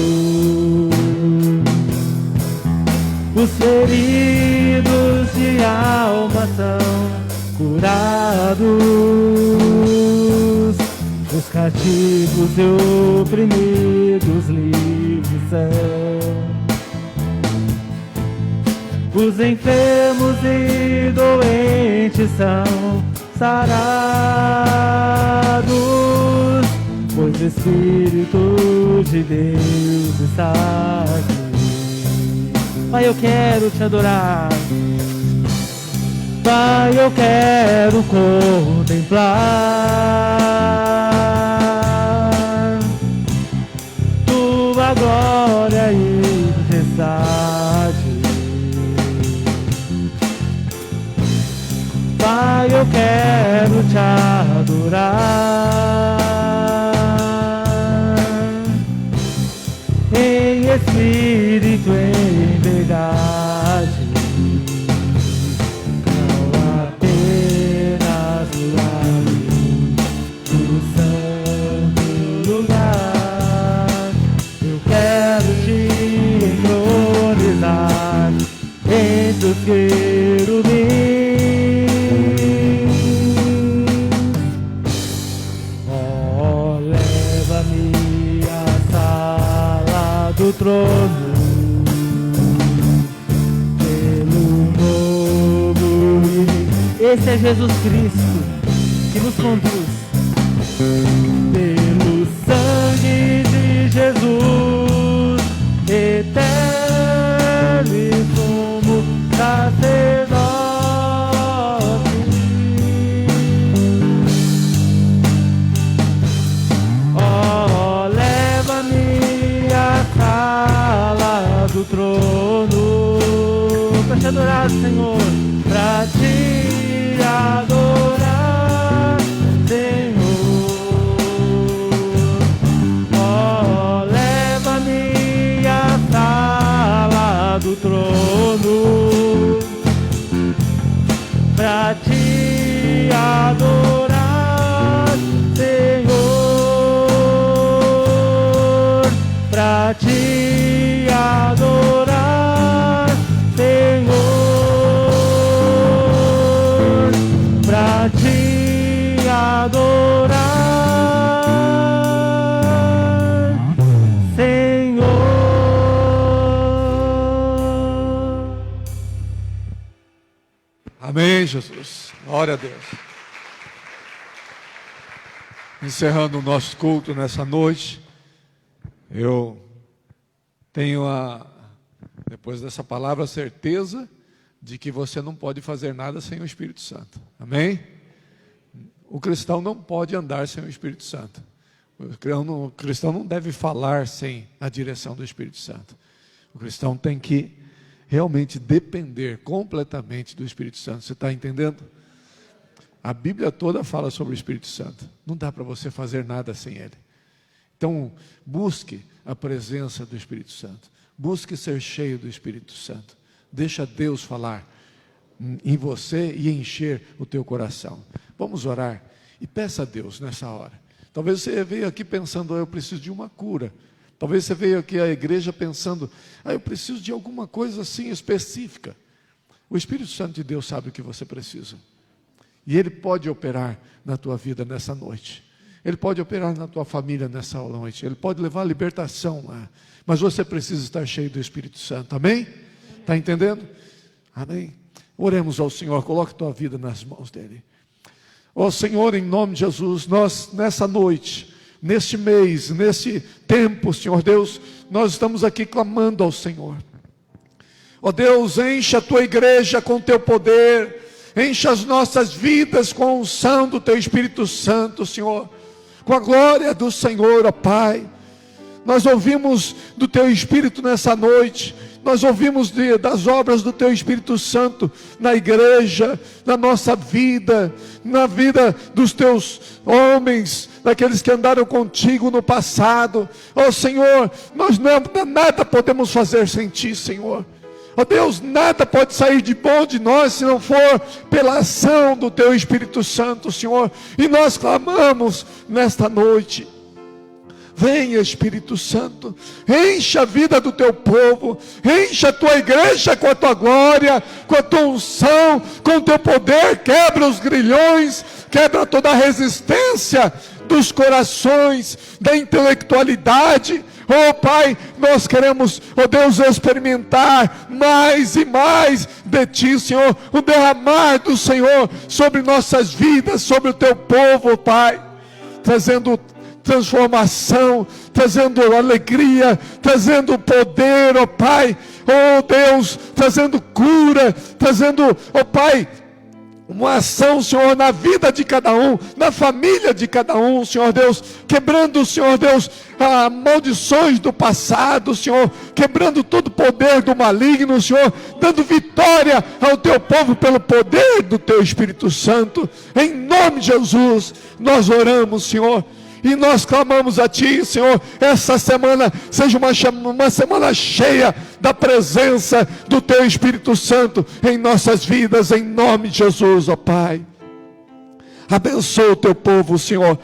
Os feridos de alma são curados, os cativos e oprimidos livres são, os enfermos e doentes são sarados, pois o Espírito de Deus está aqui. Pai, eu quero te adorar. Pai, eu quero contemplar tua glória e majestade. Pai, eu quero te adorar em espírito, em verdade, não apenas no santo lugar. Eu quero te entronizar entre os querubins. Oh, leva-me à sala do trono, esse é Jesus Cristo que nos conduz. Pelo sangue de Jesus, eterno e sumo sacerdote. Oh, leva-me à sala do trono pra te adorar, Senhor, pra te adorar, Senhor. Oh, leva-me à sala do trono pra te adorar, Senhor, pra te adorar, Senhor, pra te adorar, Senhor. Amém, Jesus. Glória a Deus. Encerrando o nosso culto nessa noite, Eu tenho, depois dessa palavra, a certeza de que você não pode fazer nada sem o Espírito Santo. Amém? O cristão não pode andar sem o Espírito Santo. O cristão não deve falar sem a direção do Espírito Santo. O cristão tem que realmente depender completamente do Espírito Santo. Você está entendendo? A Bíblia toda fala sobre o Espírito Santo. Não dá para você fazer nada sem ele. Então, busque a presença do Espírito Santo. Busque ser cheio do Espírito Santo. Deixa Deus falar em você e encher o teu coração. Vamos orar e peça a Deus nessa hora. Talvez você veio aqui pensando, eu preciso de uma cura. Talvez você veio aqui à igreja pensando, eu preciso de alguma coisa assim específica. O Espírito Santo de Deus sabe o que você precisa. E Ele pode operar na tua vida nessa noite. Ele pode operar na tua família nessa noite. Ele pode levar a libertação lá. Mas você precisa estar cheio do Espírito Santo. Amém? Está entendendo? Amém? Oremos ao Senhor. Coloque a tua vida nas mãos dEle. Ó Senhor, em nome de Jesus, nós nessa noite, neste mês, nesse tempo, Senhor Deus, nós estamos aqui clamando ao Senhor. Ó Deus, encha a tua igreja com teu poder. Encha as nossas vidas com a unção do teu Espírito Santo, Senhor. Com a glória do Senhor, ó Pai. Nós ouvimos do teu Espírito nessa noite. Nós ouvimos das obras do teu Espírito Santo na igreja, na nossa vida, na vida dos teus homens, daqueles que andaram contigo no passado. Ó Senhor, nós nada podemos fazer sem ti, Senhor. Ó Deus, nada pode sair de bom de nós se não for pela ação do teu Espírito Santo, Senhor. E nós clamamos nesta noite. Venha, Espírito Santo, encha a vida do teu povo, encha a tua igreja com a tua glória, com a tua unção, com o teu poder. Quebra os grilhões, quebra toda a resistência dos corações, da intelectualidade. Oh Pai, nós queremos, oh Deus, experimentar mais e mais de Ti, Senhor, o derramar do Senhor sobre nossas vidas, sobre o Teu povo, oh Pai, trazendo transformação, trazendo alegria, trazendo poder, oh Pai, oh Deus, trazendo cura, trazendo, oh Pai, uma ação, Senhor, na vida de cada um, na família de cada um, Senhor Deus, quebrando, Senhor Deus, maldições do passado, Senhor, quebrando todo o poder do maligno, Senhor, dando vitória ao teu povo pelo poder do teu Espírito Santo. Em nome de Jesus, nós oramos, Senhor. E nós clamamos a Ti, Senhor, essa semana seja uma semana cheia da presença do Teu Espírito Santo em nossas vidas, em nome de Jesus, ó Pai. Abençoa o Teu povo, Senhor,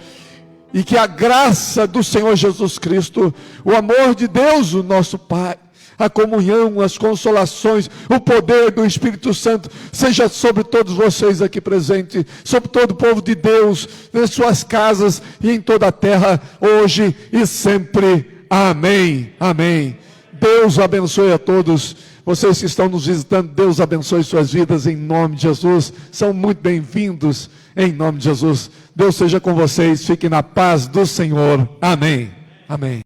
e que a graça do Senhor Jesus Cristo, o amor de Deus, o nosso Pai, a comunhão, as consolações, o poder do Espírito Santo, seja sobre todos vocês aqui presentes, sobre todo o povo de Deus, nas suas casas e em toda a terra, hoje e sempre. Amém, amém. Deus abençoe a todos, vocês que estão nos visitando, Deus abençoe suas vidas em nome de Jesus, são muito bem-vindos em nome de Jesus. Deus seja com vocês, fiquem na paz do Senhor. Amém, amém.